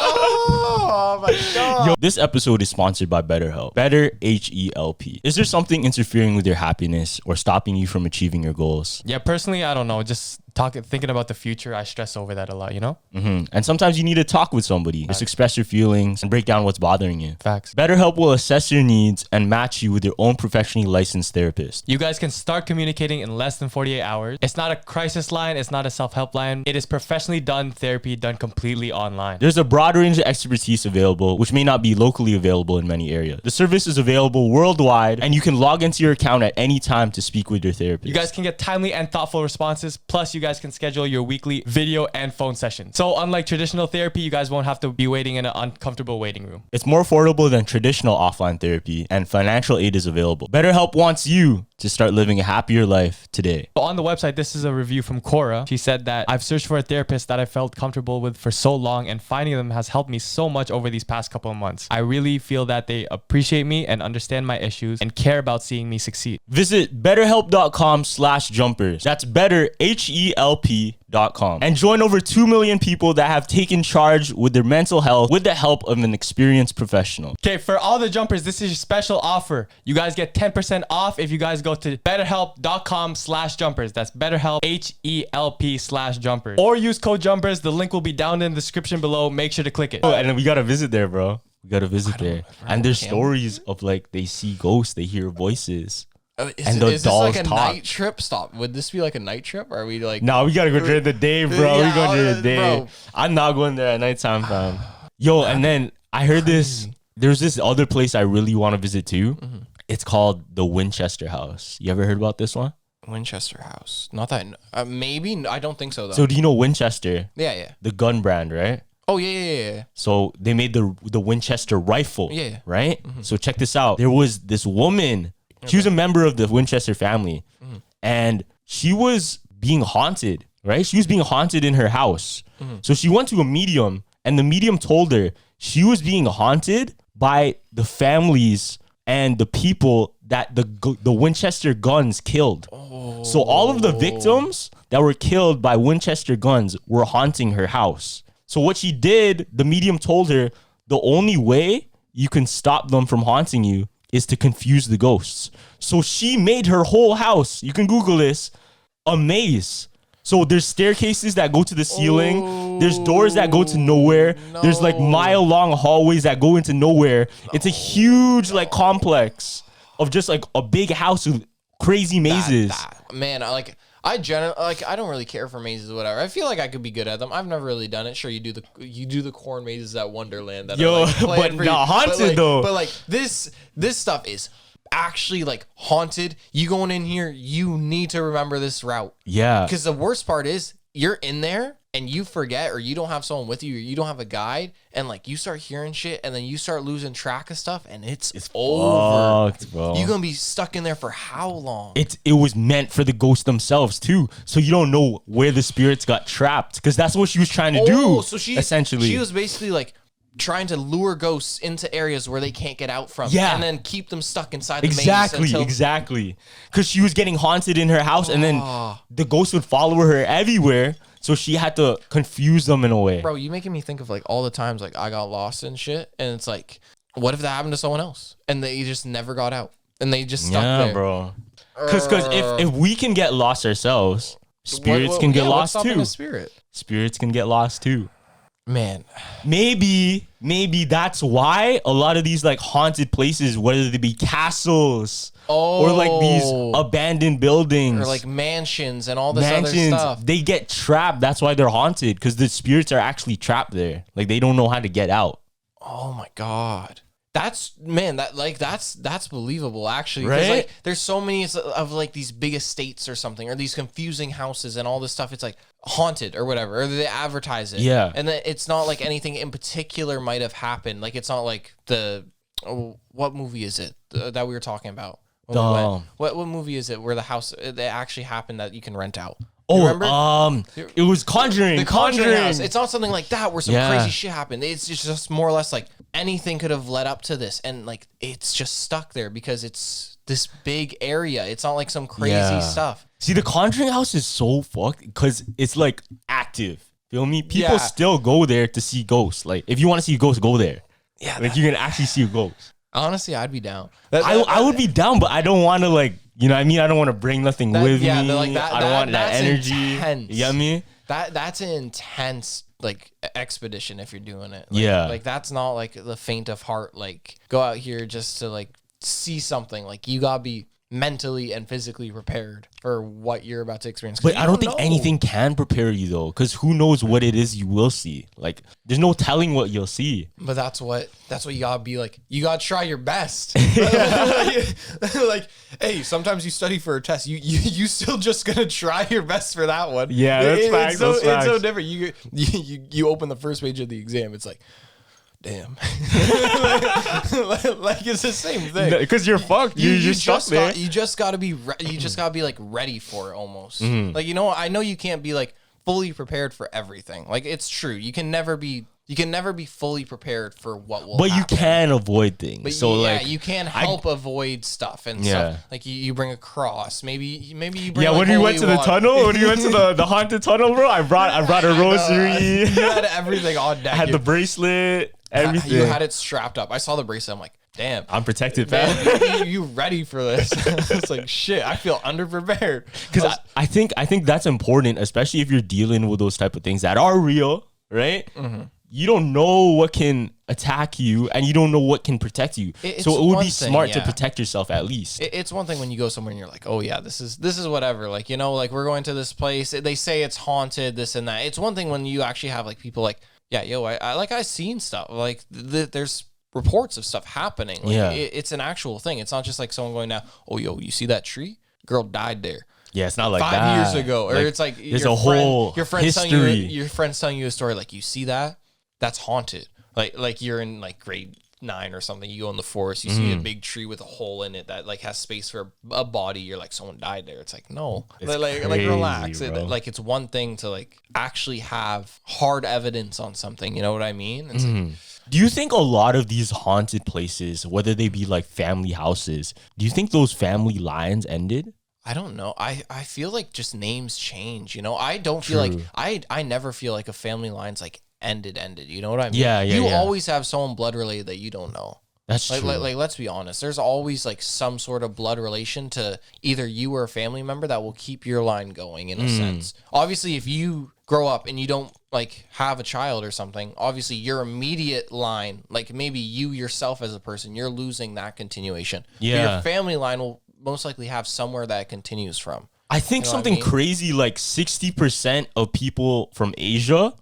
Oh my god. Yo, this episode is sponsored by BetterHelp. Better H-E-L-P. Is there something interfering with your happiness or stopping you from achieving your goals? Yeah, personally, I don't know. Just thinking about the future, I stress over that a lot, you know? And sometimes you need to talk with somebody. Just express your feelings and break down what's bothering you. Facts. BetterHelp will assess your needs and match you with your own professionally licensed therapist. You guys can start communicating in less than 48 hours. It's not a crisis line. It's not a self-help line. It is professionally done therapy done completely online. There's a broad range of expertise available, which may not be locally available in many areas. The service is available worldwide, and you can log into your account at any time to speak with your therapist. You guys can get timely and thoughtful responses. Plus, you guys can schedule your weekly video and phone sessions. So unlike traditional therapy, you guys won't have to be waiting in an uncomfortable waiting room. It's more affordable than traditional offline therapy, and financial aid is available. BetterHelp wants you to start living a happier life today. On the website, this is a review from Cora. She said that I've searched for a therapist that I felt comfortable with for so long, and finding them has helped me so much over these past couple of months. I really feel that they appreciate me and understand my issues and care about seeing me succeed. Visit betterhelp.com/jumpers. That's better, HELP.com. And join over 2 million people that have taken charge with their mental health with the help of an experienced professional. Okay, for all the jumpers, this is your special offer. You guys get 10% off if you guys go to betterhelp.com/jumpers. That's BetterHelp, HELP/jumpers. Or use code jumpers. The link will be down in the description below. Make sure to click it. Oh, and we got to visit there, bro. We gotta visit there. And there's stories of like they see ghosts, they hear voices. And is this like a night trip? Stop. Would this be like a night trip? Or are we like... No, we gotta go during the day, bro. We go during the day. Bro. I'm not going there at nighttime, fam. Yo, and then I heard this. There's this other place I really want to visit too. Mm-hmm. It's called the Winchester House. You ever heard about this one? Winchester House. Not that... maybe. I don't think so, though. So do you know Winchester? Yeah. The gun brand, right? Oh, yeah. So they made the Winchester rifle. Yeah. Right? Mm-hmm. So check this out. There was this woman... She was a member of the Winchester family, and she was being haunted, right? She was being haunted in her house. So she went to a medium, and the medium told her she was being haunted by the families and the people that the Winchester guns killed. Oh. So all of the victims that were killed by Winchester guns were haunting her house. So what she did, the medium told her, the only way you can stop them from haunting you is to confuse the ghosts. So she made her whole house, you can Google this, a maze. So there's staircases that go to the ceiling. Oh, there's doors that go to nowhere. No. There's like mile-long hallways that go into nowhere. No. It's a huge like complex of just like a big house with crazy mazes. Man, I don't really care for mazes or whatever. I feel like I could be good at them. I've never really done it. Sure, you do the corn mazes at Wonderland. That are, like, but not haunted though. But like this stuff is actually like haunted. You going in here, you need to remember this route. Yeah. Because the worst part is you're in there and you forget, or you don't have someone with you, or you don't have a guide, and like you start hearing shit, and then you start losing track of stuff, and it's over. Fucked, bro. You're gonna be stuck in there for how long? It was meant for the ghosts themselves too, so you don't know where the spirits got trapped, because that's what she was trying to do. So she was basically like trying to lure ghosts into areas where they can't get out from, and then keep them stuck inside the maze. Exactly. Because she was getting haunted in her house, and then the ghosts would follow her everywhere. So she had to confuse them in a way. Bro, you making me think of like all the times like I got lost and shit, and it's like, what if that happened to someone else and they just never got out and they just stuck there? Yeah, bro. Because if we can get lost ourselves, spirits can get lost too. Spirits can get lost too. Man, maybe that's why a lot of these like haunted places, whether they be castles or like these abandoned buildings or like mansions and all this other stuff, they get trapped. That's why they're haunted, because the spirits are actually trapped there. Like they don't know how to get out. Oh my God. That's believable actually, right? Like there's so many of like these big estates or something, or these confusing houses and all this stuff. It's like haunted or whatever, or they advertise it. Yeah, and then it's not like anything in particular might have happened. Like it's not like what movie is it that we were talking about? What movie is it where the house that actually happened that you can rent out? Remember? It was Conjuring. The Conjuring House. It's not something like that where some crazy shit happened. It's just more or less like anything could have led up to this, and like it's just stuck there because it's this big area. It's not like some crazy stuff. See, the Conjuring House is so fucked because it's like active. Feel me? People still go there to see ghosts. Like if you want to see ghosts, go there. Yeah, like you can actually see a ghost. Honestly, I'd be down. I would be down, but I don't want to like. You know what I mean? I don't want to bring nothing with me. Like I don't want that energy. Intense. You know what I mean? That's an intense like expedition if you're doing it. Like that's not like the faint of heart. Like go out here just to like see something. Like you gotta be mentally and physically prepared for what you're about to experience. But I don't think anything can prepare you though, because who knows what it is you will see. Like there's no telling what you'll see. But that's what you gotta be like. You gotta try your best. Like, hey, sometimes you study for a test. You still just gonna try your best for that one. Yeah, that's facts. It's so different. You open the first page of the exam. It's like, damn. Like it's the same thing. Because you're fucked. You just gotta be like ready for it almost. Mm-hmm. Like, you know, I know you can't be like fully prepared for everything. Like it's true. You can never be fully prepared for what will happen. You can avoid things. But so like you can help avoid stuff and stuff. Like you bring a cross. Maybe you bring when we went to the tunnel, when you went to the haunted tunnel, bro, I brought a rosary. You had everything on deck. I had the bracelet. Everything. You had it strapped up. I saw the bracelet. I'm like, damn, I'm protected, man. You ready for this? It's like shit. I feel underprepared. Because I think that's important, especially if you're dealing with those type of things that are real, right? Mm-hmm. you don't know what can attack you and you don't know what can protect you. So it would be smart to protect yourself at least. It's one thing when you go somewhere and you're like, oh yeah, this is whatever. Like, you know, like we're going to this place. They say it's haunted, this and that. It's one thing when you actually have like people like, yeah, yo, I've seen stuff. Like there's reports of stuff happening. Like, it's an actual thing. It's not just like someone going now, oh, yo, you see that tree? Girl died there. Yeah, it's not like 5 years ago. Or it's like there's a whole history. Your friend's telling you a story like, you see that? That's haunted. Like you're in like grade 9 or something. You go in the forest, you see a big tree with a hole in it that like has space for a body. You're like, someone died there. It's like, no, like relax. Like it's one thing to like actually have hard evidence on something. You know what I mean? It's like, do you think a lot of these haunted places, whether they be like family houses, do you think those family lines ended? I don't know. I feel like just names change. You know, I don't feel like I never feel like a family line's like ended. You know what I mean? Yeah. You always have someone blood related that you don't know. That's true. Like, let's be honest. There's always like some sort of blood relation to either you or a family member that will keep your line going in a sense. Obviously, if you grow up and you don't like have a child or something, obviously your immediate line, like maybe you yourself as a person, you're losing that continuation. Yeah. But your family line will most likely have somewhere that it continues from. I think something crazy like 60% of people from Asia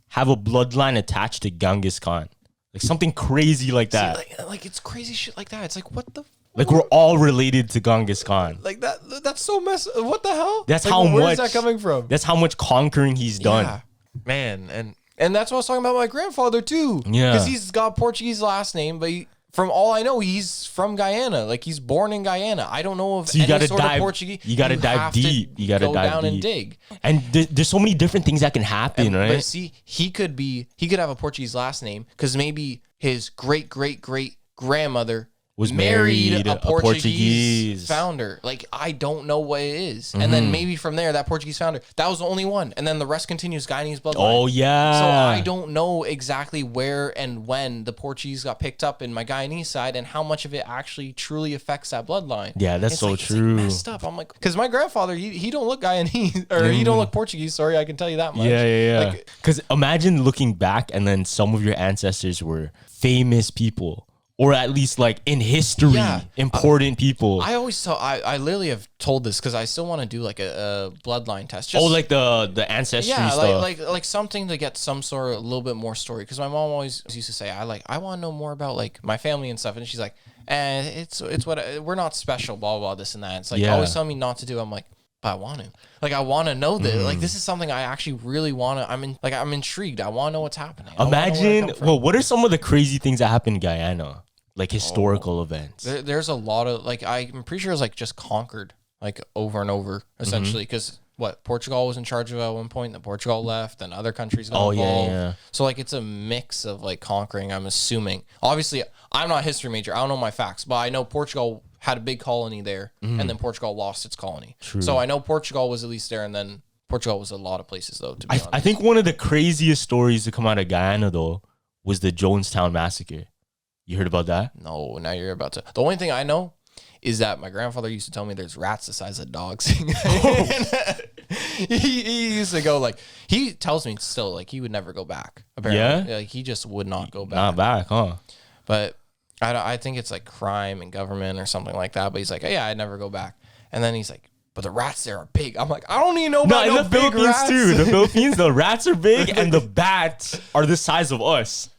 have a bloodline attached to Genghis Khan. Like something crazy like that. See, like it's crazy shit like that. It's like, what the? Like we're all related to Genghis Khan. Like that's so messed. What the hell? That's like, how where much. Where's that coming from? That's how much conquering he's done. Yeah, man, and that's what I was talking about my grandfather too. Yeah, because he's got Portuguese last name, but from all I know, he's from Guyana. Like he's born in Guyana. I don't know if so any sort of Portuguese. You got to dive deep. You got to dive down deep and dig. And there's so many different things that can happen, right? But see, he could have a Portuguese last name because maybe his great grandmother was married a Portuguese founder. Like, I don't know what it is. And then maybe from there, that Portuguese founder, that was the only one. And then the rest continues Guyanese bloodline. Oh, yeah. So I don't know exactly where and when the Portuguese got picked up in my Guyanese side and how much of it actually truly affects that bloodline. Yeah, that's so true. It's like messed up. I'm like, because my grandfather, he don't look Guyanese, or he don't look Portuguese. Sorry, I can tell you that much. Yeah. Because imagine looking back and then some of your ancestors were famous people. Or at least like in history, important people. I always tell, I literally have told this because I still want to do like a bloodline test. Just, like the ancestry stuff. like something to get some sort of a little bit more story. Because my mom always used to say, I want to know more about like my family and stuff. And she's like, it's what we're not special, blah, blah, blah, this and that. It's like always telling me not to do. I'm like, but I want to. Like, I want to know this. Like, this is something I actually really want to. I'm intrigued. I want to know what's happening. Imagine, what are some of the crazy things that happen in Guyana? Like historical events. There's a lot of like I'm pretty sure it was like just conquered like over and over essentially because Portugal was in charge of at one point, then Portugal left, and other countries got involved. Yeah. So like it's a mix of like conquering. I'm assuming. Obviously, I'm not a history major. I don't know my facts, but I know Portugal had a big colony there, and then Portugal lost its colony. True. So I know Portugal was at least there, and then Portugal was a lot of places though. To be honest, I think one of the craziest stories to come out of Guyana though was the Jonestown Massacre. You heard about that? No, now you're about to. The only thing I know is that my grandfather used to tell me there's rats the size of dogs. He used to go like, he tells me still like he would never go back. Apparently. Yeah? Like he just would not go back. Not back, huh? But I think it's like crime and government or something like that. But he's like, I'd never go back. And then he's like, but the rats there are big. I'm like, I don't even know about no the big Philippines rats. too. The Philippines, the rats are big and the bats are the size of us.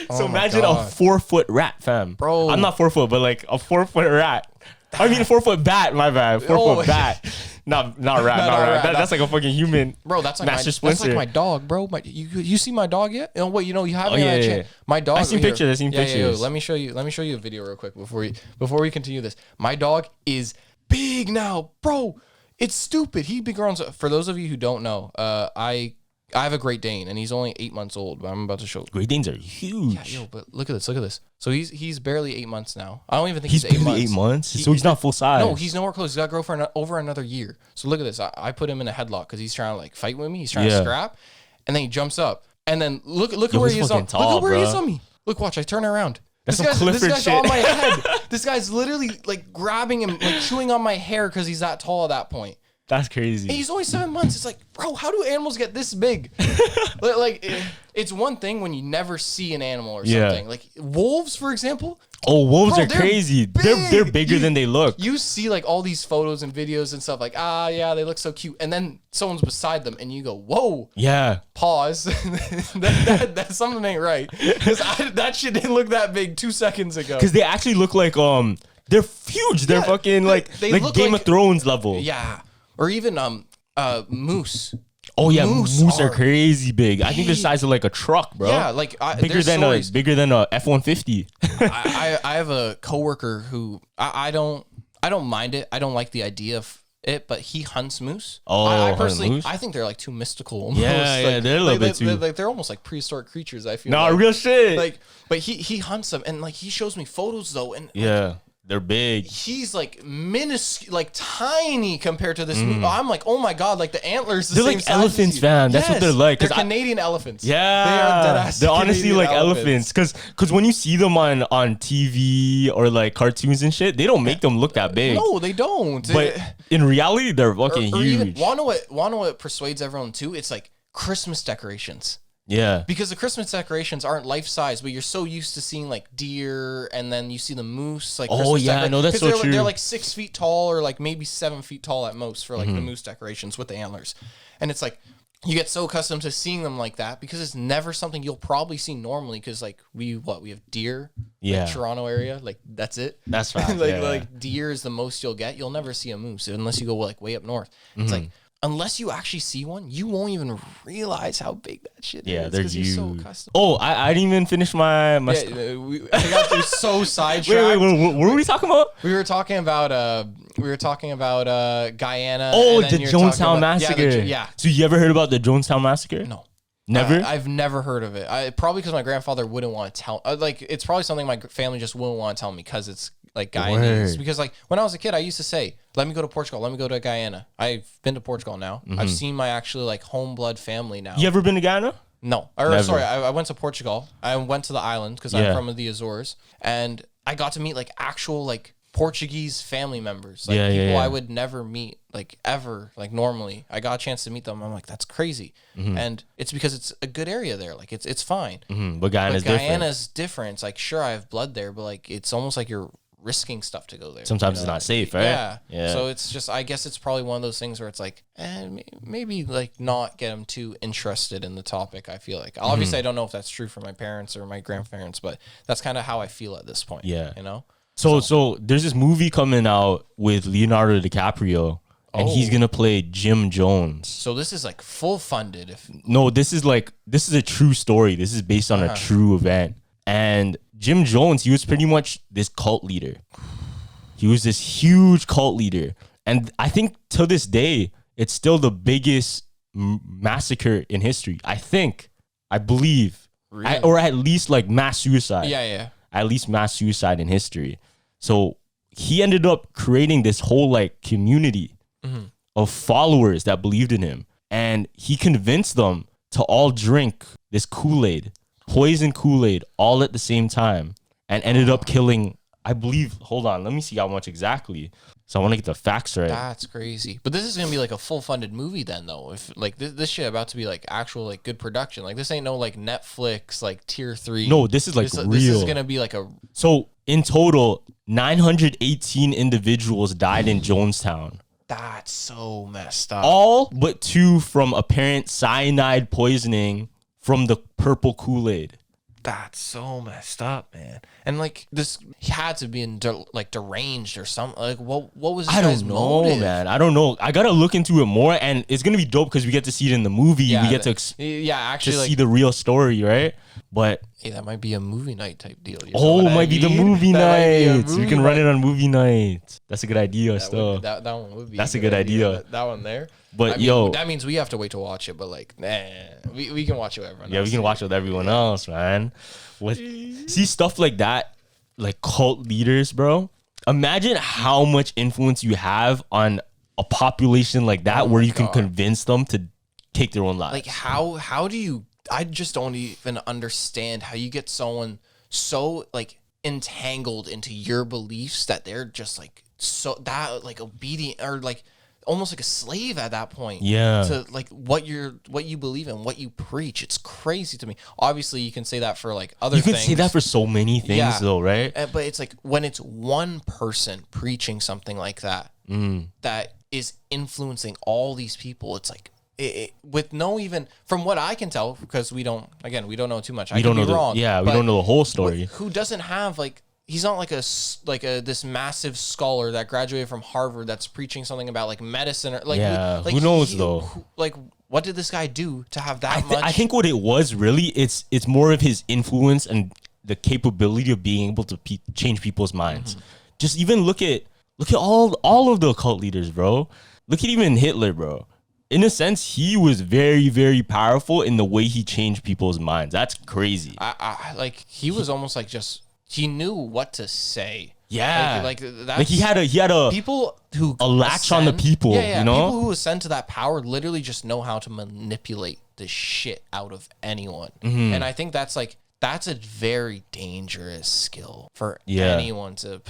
So imagine a 4-foot rat, fam. Bro. I'm not 4 foot, but like a 4-foot rat. I mean a 4-foot bat, my bad. 4-foot bat. Not rat. That's like a fucking human. Bro, that's like my dog, bro. You see my dog yet? Oh, wait, you haven't had a chance. My dog. I've seen pictures. Yeah. Let me show you a video real quick before we continue this. My dog is big now, bro. It's stupid. He been grown. For those of you who don't know, I have a Great Dane, and he's only 8 months old, but I'm about to show. Great Danes are huge. Yeah, but look at this. So he's barely 8 months now. I don't even think he's 8 months. 8 months? So he's not full size. No, he's nowhere close. He's got to grow for over another year. So look at this. I put him in a headlock because he's trying to like fight with me. He's trying to scrap, and then he jumps up, and then look at where he is on. Look at where he is on me. Look, watch. I turn around. That's some Clifford this guy's shit. on my head. This guy's literally like grabbing him, like chewing on my hair because he's that tall at that point. That's crazy. And he's only 7 months. It's like, bro, how do animals get this big? It's one thing when you never see an animal or something. Like wolves, for example. Oh, wolves are crazy. Big. They're bigger than they look. You see like all these photos and videos and stuff like, yeah, they look so cute. And then someone's beside them and you go, whoa. Yeah. Pause. that something ain't right. Because that shit didn't look that big 2 seconds ago. Because they actually look like, they're huge. They're fucking they like Game of Thrones level. Yeah. Or even moose. Oh yeah, moose are crazy big. I think they're the size of like a truck, bro. Yeah, like bigger than a F-150. I have a coworker who I don't mind it. I don't like the idea of it, but he hunts moose. Oh, I personally, I think they're like too mystical. Almost. Yeah, they're a little bit too. They're almost like prehistoric creatures. I feel. No, real shit. Like, but he hunts them, and like he shows me photos though, and yeah. They're big. He's like minuscule, like tiny compared to this movie. I'm like, oh my god, like the antlers. They're like elephants, fam. That's what they're like. They're Canadian elephants. Yeah, they're honestly like elephants. Because when you see them on TV or like cartoons and shit, they don't make them look that big. No, they don't. But in reality, they're fucking huge. Wanna what persuades everyone too? It's like Christmas decorations. Yeah. Because the Christmas decorations aren't life size, but you're so used to seeing like deer and then you see the moose. Like oh, yeah, no, that's so true. They're like 6 feet tall or like maybe 7 feet tall at most for like the moose decorations with the antlers. And it's like you get so accustomed to seeing them like that because it's never something you'll probably see normally because like we have deer. Like Toronto area. Like that's it. That's right. like deer is the most you'll get. You'll never see a moose unless you go like way up north. It's like unless you actually see one, you won't even realize how big that shit is. Yeah, they're huge. So accustomed. Oh, I didn't even finish my I got through so sidetracked. Wait, what were we talking about? We were talking about Guyana. Oh, the Jonestown Massacre. Yeah. So you ever heard about the Jonestown Massacre? No. Never? I've never heard of it. Probably because my grandfather wouldn't want to tell. Like, it's probably something my family just wouldn't want to tell me because it's like Guyanese. Because like when I was a kid, I used to say, "Let me go to Portugal. Let me go to Guyana." I've been to Portugal now. I've seen my actually like home blood family now. You ever been to Guyana? No. Sorry, I went to Portugal. I went to the island because I'm from the Azores, and I got to meet like actual like Portuguese family members, like people I would never meet, like ever, like normally. I got a chance to meet them. I'm like, that's crazy, and it's because it's a good area there. Like it's fine, but Guyana's different. It's like sure I have blood there, but like it's almost like you're risking stuff to go there. Sometimes it's not safe, right? Yeah. So it's just, I guess it's probably one of those things where it's like, maybe like not get them too interested in the topic. I feel like obviously I don't know if that's true for my parents or my grandparents, but that's kind of how I feel at this point. Yeah, you know. So there's this movie coming out with Leonardo DiCaprio, and he's gonna play Jim Jones. So this is like full funded. No, this is a true story. This is based on a true event. And Jim Jones, he was pretty much this cult leader. He was this huge cult leader. And I think to this day, it's still the biggest massacre in history. I believe. Really? Or at least like mass suicide. Yeah. At least mass suicide in history. So he ended up creating this whole like community of followers that believed in him. And he convinced them to all drink this Kool-Aid. Poison Kool-Aid all at the same time and ended up killing, I believe, hold on, let me see how much exactly. So I want to get the facts right. That's crazy. But this is going to be like a full funded movie then though. If like this shit about to be like actual like good production. Like this ain't no like Netflix like tier 3. No, this is like real. This is going to be like a. So in total, 918 individuals died in Jonestown. That's so messed up. All but 2 from apparent cyanide poisoning from the purple Kool-Aid. That's so messed up, man. And like this had to be like deranged or something. Like what was this guy's motive? Man. I don't know. I gotta look into it more, and it's gonna be dope because we get to see it in the movie. Yeah, we get to actually see the real story, right? But hey, that might be a movie night type deal. Might be the movie night. We can run it on movie night. That's a good idea. That one would be. That's a good idea. That one there. But that means we have to wait to watch it. But like, we can watch it with everyone else. Yeah, we can watch it with everyone else, man. See stuff like that, like cult leaders, bro. Imagine how much influence you have on a population like that, where you can convince them to take their own lives. Like how do you? I just don't even understand how you get someone so like entangled into your beliefs that they're just like so that like obedient or like almost like a slave at that point. Yeah. To like what you believe in, what you preach. It's crazy to me. Obviously, you can say that for like other things. You can say that for so many things though, right? But it's like when it's one person preaching something like that, that is influencing all these people. It's like with no even from what I can tell, because we don't know too much. I could be wrong. We don't know the whole story. Who doesn't have like. He's not like this massive scholar that graduated from Harvard that's preaching something about like medicine or like who knows though? Like what did this guy do to have that much? I think what it was really it's more of his influence and the capability of being able to change people's minds. Just even look at all of the occult leaders, bro. Look at even Hitler, bro. In a sense, he was very, very powerful in the way he changed people's minds. That's crazy. I like he was almost like just. He knew what to say. Yeah, like that's, like he had a people who a latch on the people. You know, people who ascend to that power literally just know how to manipulate the shit out of anyone. And I think that's a very dangerous skill for anyone to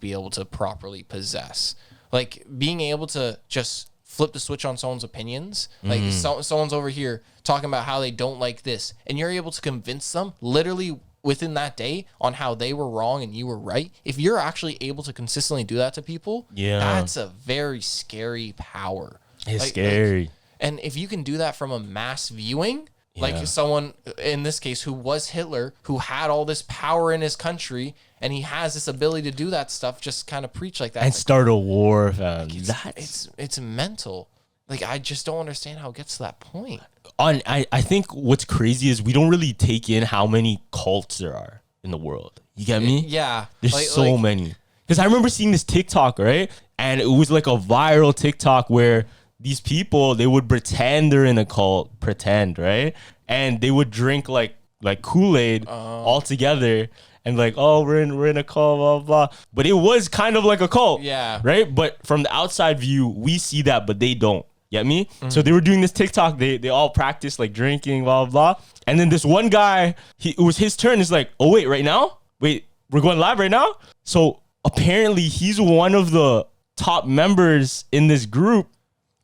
be able to properly possess. Like being able to just flip the switch on someone's opinions. Like someone's over here talking about how they don't like this, and you're able to convince them literally within that day on how they were wrong and you were right. If you're actually able to consistently do that to people, that's a very scary power. It's scary. And if you can do that from a mass viewing, like someone in this case who was Hitler, who had all this power in his country, and he has this ability to do that stuff, just kind of preach like that and start a war, fam. It's mental. Like I just don't understand how it gets to that point. I think what's crazy is we don't really take in how many cults there are in the world. You get me? Yeah. There's so many. Because I remember seeing this TikTok, right? And it was like a viral TikTok where these people, they would pretend they're in a cult, right? And they would drink like Kool-Aid all together and like, oh, we're in a cult, blah, blah. But it was kind of like a cult. Yeah. Right? But from the outside view, we see that, but they don't. Get me? So they were doing this TikTok. They all practiced like drinking, blah, blah, blah. And then this one guy, it was his turn. It's like, oh, wait, right now? Wait, we're going live right now? So apparently he's one of the top members in this group,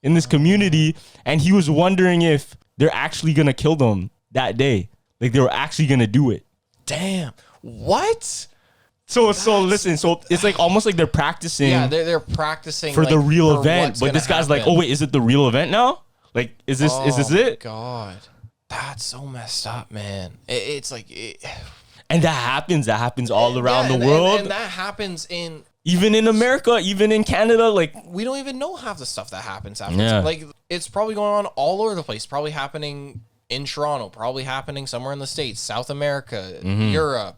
in this community. And he was wondering if they're actually going to kill them that day. Like they were actually going to do it. Damn. What? So listen, so it's like almost like they're practicing. Yeah, they're practicing for the real event. But this guy's like, oh wait, is it the real event now? Like, is this it? God, that's so messed up, man. It's like, and that happens all around the world. And that happens even in America, even in Canada. Like we don't even know half the stuff that happens. Like it's probably going on all over the place. Probably happening in Toronto. Probably happening somewhere in the States, South America, Europe.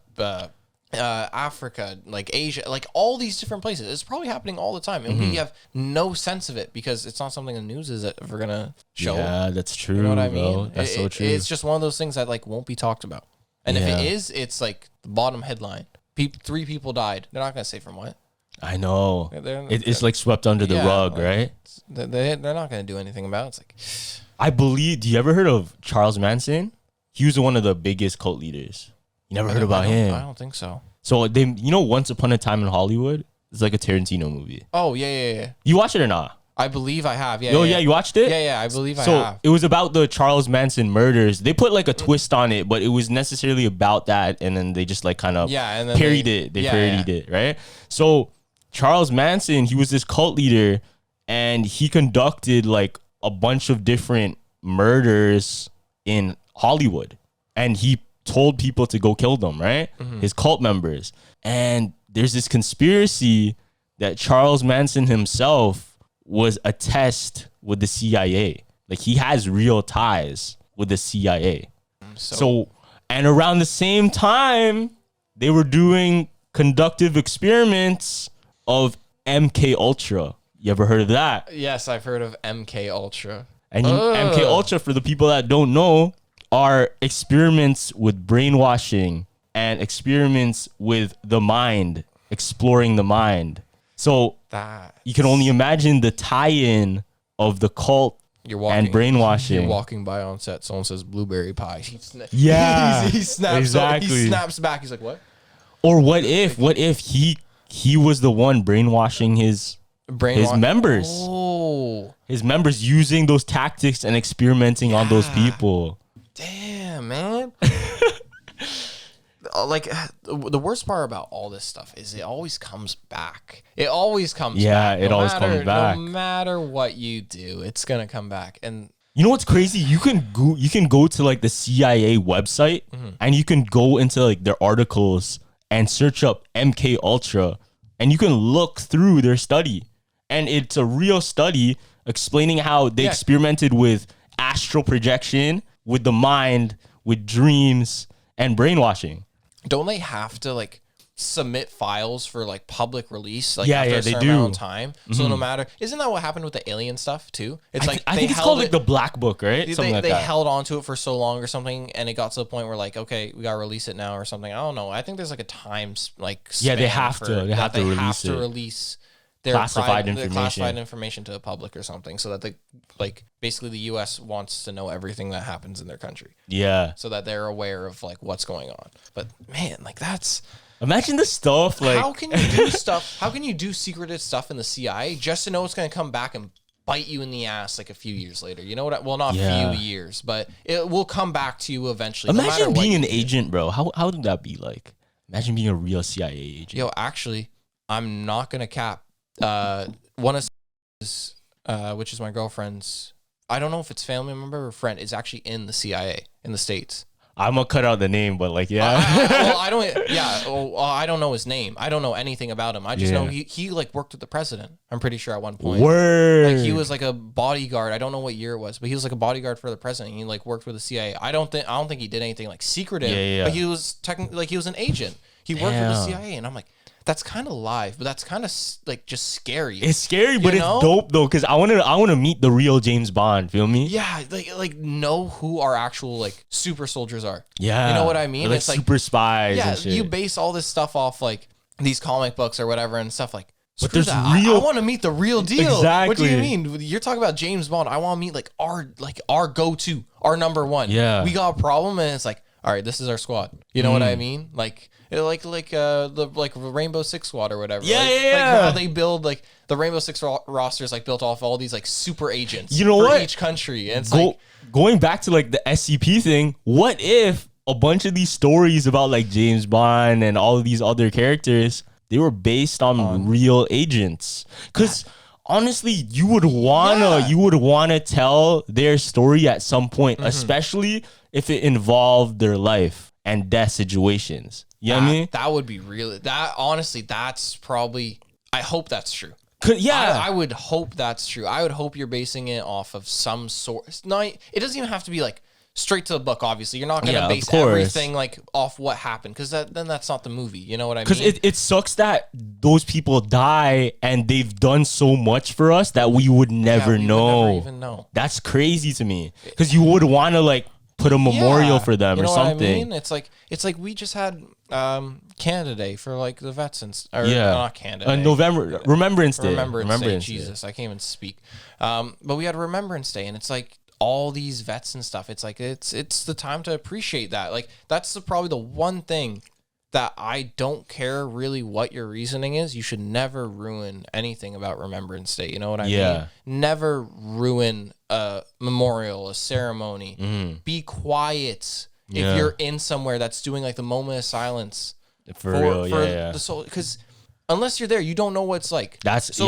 Africa, like Asia, like all these different places. It's probably happening all the time, and we have no sense of it because it's not something the news is ever gonna show. Yeah, that's true. You know what I mean? Bro. That's so true. It's just one of those things that like won't be talked about, and if it is, it's like the bottom headline. 3 people died. They're not gonna say from what. I know. It's like swept under the rug, right? They're not gonna do anything about it. It's like, I believe. Do you ever heard of Charles Manson? He was one of the biggest cult leaders. You never heard about him? I don't think so. So they, Once Upon a Time in Hollywood, it's like a Tarantino movie. Oh yeah. You watch it or not? I believe I have. Yeah. You watched it? Yeah, I believe I have. So it was about the Charles Manson murders. They put like a twist on it, but it was necessarily about that, and then they just like kind of parodied it. They parodied it, right? So Charles Manson, he was this cult leader, and he conducted like a bunch of different murders in Hollywood, and he told people to go kill them, right? His cult members. And there's this conspiracy that Charles Manson himself was a test with the CIA. Like he has real ties with the CIA. So and around the same time, they were doing conductive experiments of MK Ultra. You ever heard of that? Yes, I've heard of MK Ultra. And MK Ultra, for the people that don't know, are experiments with brainwashing and experiments with the mind, exploring the mind. So you can only imagine the tie-in of the cult and brainwashing. You're walking by on set, someone says blueberry pie. He snaps exactly. He snaps back. He's like, what? Or what if he was the one brainwashing his His members. Oh. His members using those tactics and experimenting on those people. Damn, man. Like, the worst part about all this stuff is it always comes back. It always comes back. Yeah, it always comes back. No matter what you do, it's going to come back. And you know what's crazy? You can go to like the CIA website and you can go into like their articles and search up MK Ultra and you can look through their study. And it's a real study explaining how they experimented with astral projection, with the mind, with dreams, and brainwashing. Don't they have to like submit files for like public release after they a certain do. amount of time? So no matter, isn't that what happened with the alien stuff too? It's I think it's called like the Black Book, right? They held on to it for so long or something, and it got to the point where like, okay, we gotta release it now or something. I don't know. I think there's like a time like span they have to release their classified information to the public or something, so that they like basically the U.S. wants to know everything that happens in their country. Yeah, so that they're aware of like what's going on. But man, like that's. Imagine the stuff like how can you do stuff? How can you do secretive stuff in the CIA just to know it's going to come back and bite you in the ass like a few years later? You know what? Well, not a few years, but it will come back to you eventually. Imagine being an agent, bro. How would that be like? Imagine being a real CIA agent. Yo, actually, I'm not going to cap. One of his, which is my girlfriend's, I don't know if it's family member or friend, is actually in the CIA in the States. I'm gonna cut out the name, but like, I don't know his name. I don't know anything about him. I just know he like worked with the president. I'm pretty sure at one point. Word. Like he was like a bodyguard. I don't know what year it was, but he was like a bodyguard for the president. He like worked with the CIA. I don't think he did anything like secretive. But he was technically like he was an agent. He worked with the CIA, and I'm like, that's kind of live, but that's kind of like just scary. It's scary, but it's dope though, because I want to meet the real James Bond. Feel me? Yeah, like know who our actual like super soldiers are. Yeah, you know what I mean? Like, it's like super spies. Yeah, and shit. You base all this stuff off like these comic books or whatever and stuff like. But there's that. real. I want to meet the real deal. Exactly. What do you mean? You're talking about James Bond. I want to meet like our go-to, our number one. Yeah. We got a problem, and it's like, all right, this is our squad. You know what I mean? Like the Rainbow Six squad or whatever. Yeah, Like how they build like the Rainbow Six rosters like built off all these like super agents. You know for what? Each country. And it's going back to like the SCP thing. What if a bunch of these stories about like James Bond and all of these other characters, they were based on real agents? Because honestly, you would wanna tell their story at some point, especially if it involved their life and death situations. You know what I mean? That would be really honestly, that's probably, I hope that's true. I would hope that's true. I would hope you're basing it off of some sort. No, it doesn't even have to be like straight to the book, obviously. You're not going to base everything like off what happened, because then that's not the movie. You know what I mean? Because it sucks that those people die and they've done so much for us that we would never know. Would never even know. That's crazy to me, because you would want to like put a memorial for them or something. What I mean? It's like we just had Canada Day for like the vets and not Canada Day. November Remembrance Day. Remembrance Day. Jesus, I can't even speak. But we had Remembrance Day, and it's like all these vets and stuff. It's like it's the time to appreciate that. Like that's probably the one thing that I don't care really what your reasoning is. You should never ruin anything about Remembrance Day. You know what I mean? Never ruin a memorial, a ceremony. Be quiet if you're in somewhere that's doing like the moment of silence for the soul. Because unless you're there, you don't know what it's like. That's a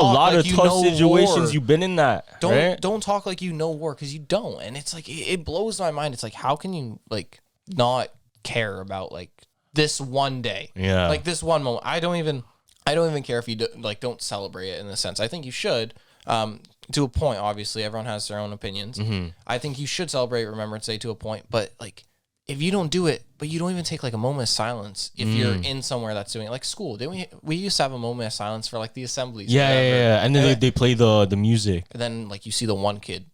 lot of tough situations you've been in. Don't talk like you know war, because you don't. And it's like it blows my mind. It's like, how can you like not care about like this one day, like this one moment? I don't even care if you don't celebrate it in a sense. I think you should, to a point. Obviously, everyone has their own opinions. I think you should celebrate Remembrance Day to a point, but like if you don't do it, but you don't even take like a moment of silence if you're in somewhere that's doing it, like school. Didn't we used to have a moment of silence for like the assemblies? And then they play the music. And then like you see the one kid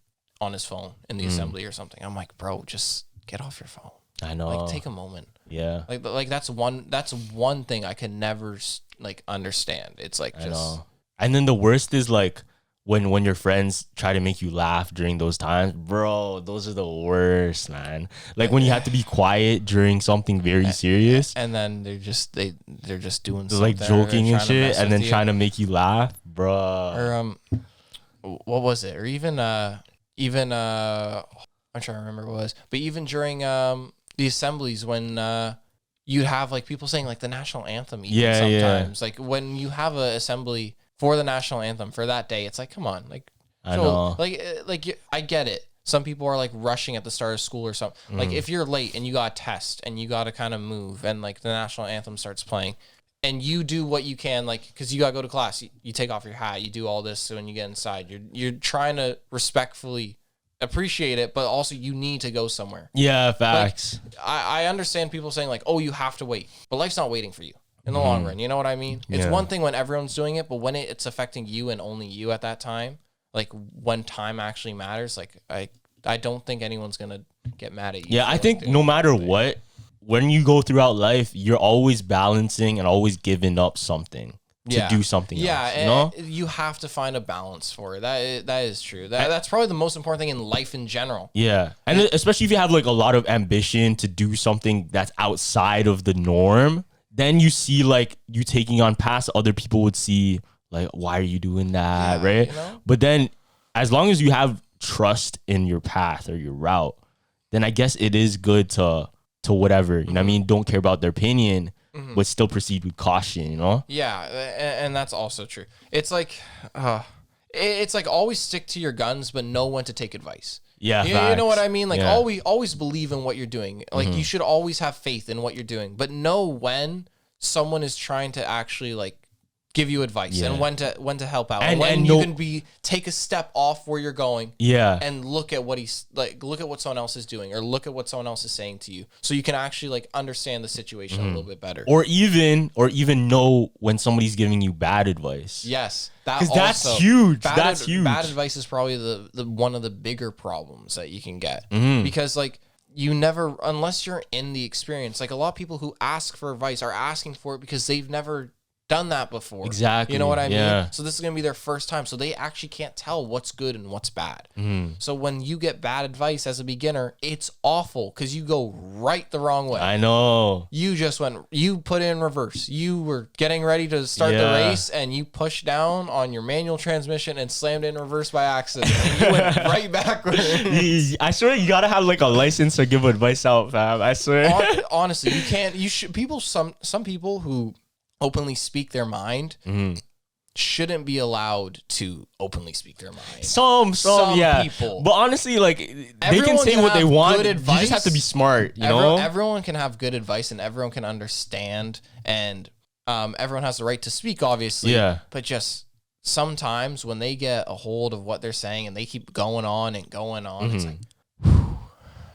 on his phone in the assembly or something. I'm like, bro, just get off your phone. I know. Like take a moment. Yeah. Like that's one thing I can never like understand. It's like just. And then the worst is like when your friends try to make you laugh during those times, bro, those are the worst, man. Like when you have to be quiet during something very serious, and then they're just doing something, like joking and shit, and then trying to make you laugh, bro. Or what was it? Or even I'm trying to remember what it was, but even during the assemblies when you'd have like people saying like the national anthem even sometimes. Like when you have an assembly for the national anthem for that day, it's like, come on, like, I know. Like I get it. Some people are like rushing at the start of school or something. Like if you're late and you got a test and you got to kind of move and like the national anthem starts playing and you do what you can, like, cause you got to go to class, you take off your hat, you do all this. So when you get inside, you're trying to respectfully appreciate it, but also you need to go somewhere. Yeah, facts. Like, I understand people saying like, oh, you have to wait, but life's not waiting for you. In the long run, you know what I mean? It's one thing when everyone's doing it, but when it's affecting you and only you at that time, like when time actually matters, like I don't think anyone's gonna get mad at you. Yeah, I think no matter what, when you go throughout life, you're always balancing and always giving up something to do something else. Yeah, you know? You have to find a balance for it. That is true. That's probably the most important thing in life in general. Yeah, and especially if you have like a lot of ambition to do something that's outside of the norm. Then you see like you taking on paths other people would see like, why are you doing that, right? You know? But then as long as you have trust in your path or your route, then I guess it is good to whatever, you know what I mean? Don't care about their opinion, but still proceed with caution, you know? Yeah, and that's also true. It's like always stick to your guns, but know when to take advice. Yeah, you know what I mean? Like always believe in what you're doing. Like you should always have faith in what you're doing, but know when someone is trying to actually like give you advice and when to help out, and when you can take a step off where you're going, and look at what look at what someone else is doing, or look at what someone else is saying to you, so you can actually like understand the situation a little bit better, or even know when somebody's giving you bad advice. Yes, because that's huge. That's huge. Bad advice is probably the one of the bigger problems that you can get, because like you never, unless you're in the experience, like a lot of people who ask for advice are asking for it because they've never done that before. Exactly. You know what I mean? So this is going to be their first time. So they actually can't tell what's good and what's bad. So when you get bad advice as a beginner, it's awful because you go right the wrong way. I know. You put in reverse. You were getting ready to start the race and you pushed down on your manual transmission and slammed in reverse by accident. And you went right backwards. I swear you got to have like a license to give advice out, fam. I swear. Honestly, you can't. Some people who openly speak their mind shouldn't be allowed to openly speak their mind. Some people, but honestly, like they can say what they want. You just have to be smart. You know, everyone can have good advice and everyone can understand, and everyone has the right to speak, obviously. Yeah, but just sometimes when they get a hold of what they're saying and they keep going on and going on, it's like.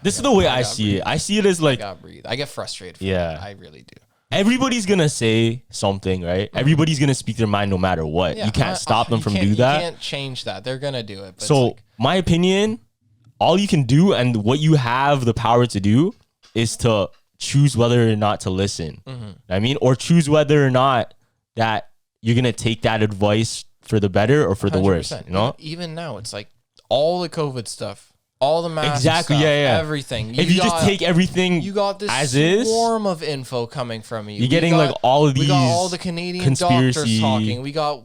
This is the way I see it. I see it as like I gotta breathe. I get frustrated. I really do. Everybody's gonna say something, right? Everybody's gonna speak their mind no matter what. You can't stop them from doing that. You can't change that. They're gonna do it. But so my opinion, all you can do and what you have the power to do is to choose whether or not to listen. I mean, or choose whether or not that you're gonna take that advice for the better or for the worse. You know? Even now, it's like all the COVID stuff. All the mask stuff, everything. If you just take everything you got this as is, swarm of info coming from you. You're getting like all of these. We got all the Canadian doctors talking. We got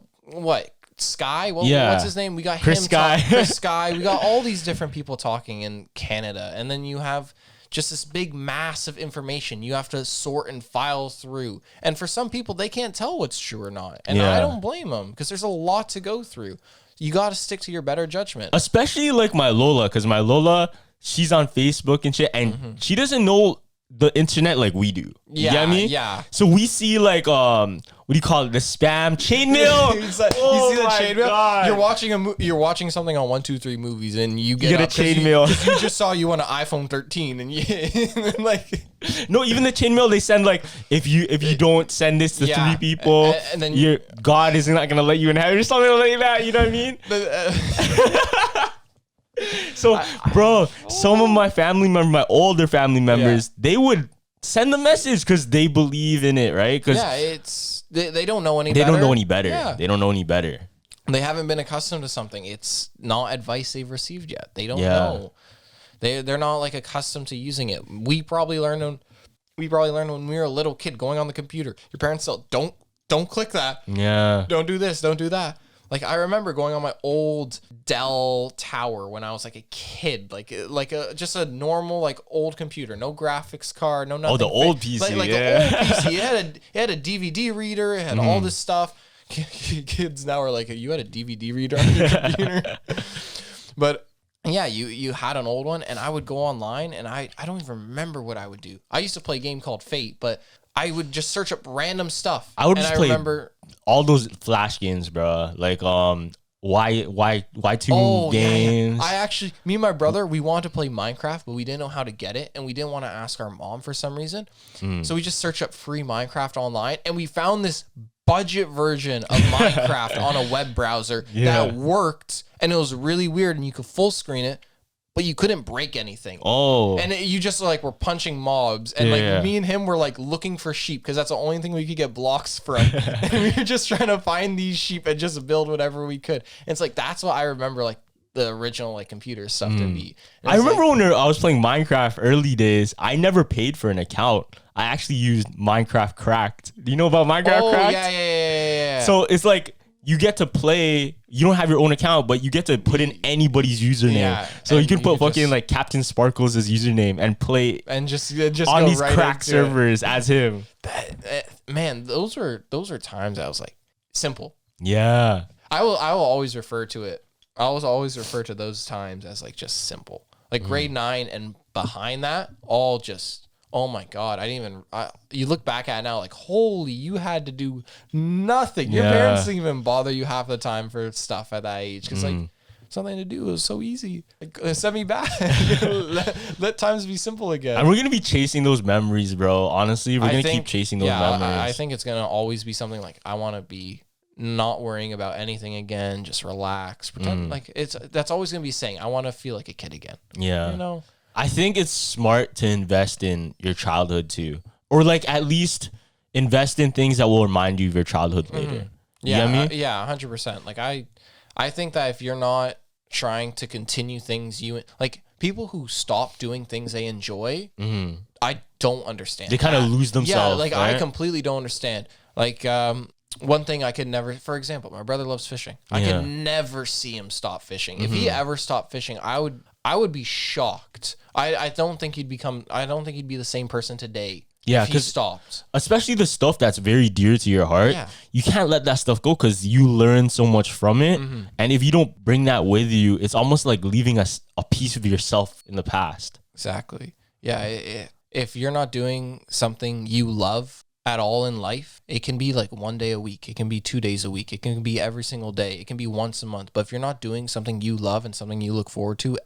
Sky? What's his name? We got Chris Sky. Chris Sky. We got all these different people talking in Canada, and then you have just this big mass of information you have to sort and file through. And for some people, they can't tell what's true or not, and I don't blame them because there's a lot to go through. You got to stick to your better judgment. Especially like my Lola, because my Lola, she's on Facebook and shit, and she doesn't know the internet like we do. You get me? Yeah. So we see like, what do you call it? The spam chainmail. You see the chainmail? You're watching something on 123 Movies and you get a chainmail. You just saw you on an iPhone 13 and like. No, even the chainmail they send like if you don't send this to 3 people, and then your God is not gonna let you in heaven or something like that. You know what I mean? So, bro, some of my family members, my older family members, they would send the message because they believe in it, right? Because they don't know any better. They don't know any better. Yeah. They don't know any better. they haven't been accustomed to something. It's not advice they've received yet. They don't know. They're not like accustomed to using it. We probably learned when we were a little kid going on the computer. Your parents tell, don't click that. Yeah. Don't do this. Don't do that. Like, I remember going on my old Dell tower when I was like a kid, just a normal like old computer, no graphics card, no nothing. Oh, the old PC, the old PC. It had a DVD reader. It had all this stuff. Kids now are like, you had a DVD reader on your computer, but yeah, you had an old one, and I would go online, and I don't even remember what I would do. I used to play a game called Fate, but I would just search up random stuff. I would just play all those Flash games, bro. Like Y2 games. Yeah. Me and my brother, we wanted to play Minecraft, but we didn't know how to get it, and we didn't want to ask our mom for some reason. So we just searched up free Minecraft online, and we found this budget version of Minecraft on a web browser that worked, and it was really weird, and you could full screen it, but you couldn't break anything. Oh. And you just like were punching mobs. And me and him were like looking for sheep because that's the only thing we could get blocks from. And we were just trying to find these sheep and just build whatever we could. And it's like, that's what I remember like the original like computer stuff to be. And I remember when I was playing Minecraft early days, I never paid for an account. I actually used Minecraft Cracked. Do you know about Minecraft Cracked? Yeah. So it's like, you get to play, you don't have your own account, but you get to put in anybody's username. Yeah, so you can put fucking like Captain Sparkles as username and play and just on these crack servers as him. Man, those are times I was like, simple. Yeah. I will always refer to it. I will always refer to those times as like just simple. Like grade 9 and behind that, all just, oh my God, you look back at it now like, holy, you had to do nothing. Your parents didn't even bother you half the time for stuff at that age. Because like, something to do was so easy. Like, send me back. let times be simple again. And we're going to be chasing those memories, bro. Honestly, we're going to keep chasing those memories. I think it's going to always be something like, I want to be not worrying about anything again, just relax, pretend like that's always going to be saying, I want to feel like a kid again. Yeah. You know? I think it's smart to invest in your childhood too. Or like at least invest in things that will remind you of your childhood later. Yeah, you know what I mean? 100%. Like I think that if you're not trying to continue things like people who stop doing things they enjoy, I don't understand. They kind of lose themselves. Yeah, like right? I completely don't understand. Like one thing I could never, for example, my brother loves fishing. I could never see him stop fishing. If he ever stopped fishing, I would be shocked. I don't think he'd be the same person today. Yeah, if he stopped. Especially the stuff that's very dear to your heart. Yeah. You can't let that stuff go because you learn so much from it. And if you don't bring that with you, it's almost like leaving a piece of yourself in the past. Exactly. Yeah. If you're not doing something you love at all in life, it can be like 1 day a week. It can be 2 days a week. It can be every single day. It can be once a month. But if you're not doing something you love and something you look forward to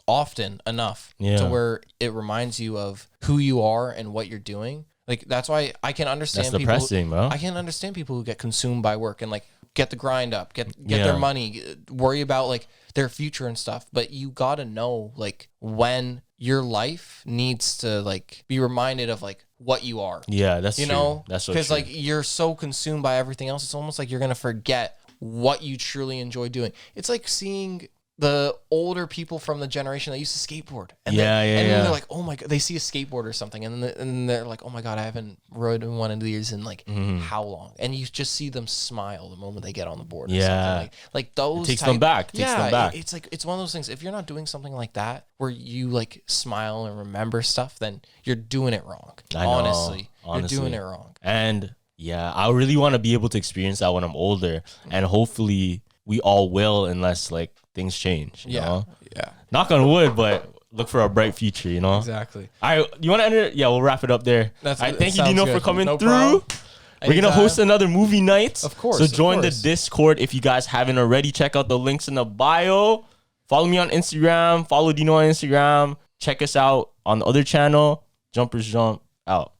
often enough to where it reminds you of who you are and what you're doing, like that's why I can understand that's depressing, bro. I can understand people who get consumed by work and like get the grind up, get their money, worry about like their future and stuff. But you gotta know like when your life needs to like be reminded of like what you are. Yeah, that's you true. know, that's so because true. like you're so consumed by everything else, it's almost like you're gonna forget what you truly enjoy doing. It's like seeing the older people from the generation that used to skateboard. And then they're like, oh my God, they see a skateboard or something. And they're like, oh my God, I haven't ridden one of these in like how long? And you just see them smile the moment they get on the board. Or something. Like those takes them back. It's like, it's one of those things. If you're not doing something like that, where you like smile and remember stuff, then you're doing it wrong. Honestly, you're doing it wrong. And yeah, I really want to be able to experience that when I'm older. And hopefully we all will, unless like things change. You know? Yeah. Knock on wood, but look for a bright future, you know? Exactly. All right, you want to end it? Yeah, we'll wrap it up there. Thank you, Deno, for coming through. Problem. We're going to host another movie night. Of course. So join the Discord if you guys haven't already. Check out the links in the bio. Follow me on Instagram. Follow Deno on Instagram. Check us out on the other channel. Jumpers Jump out.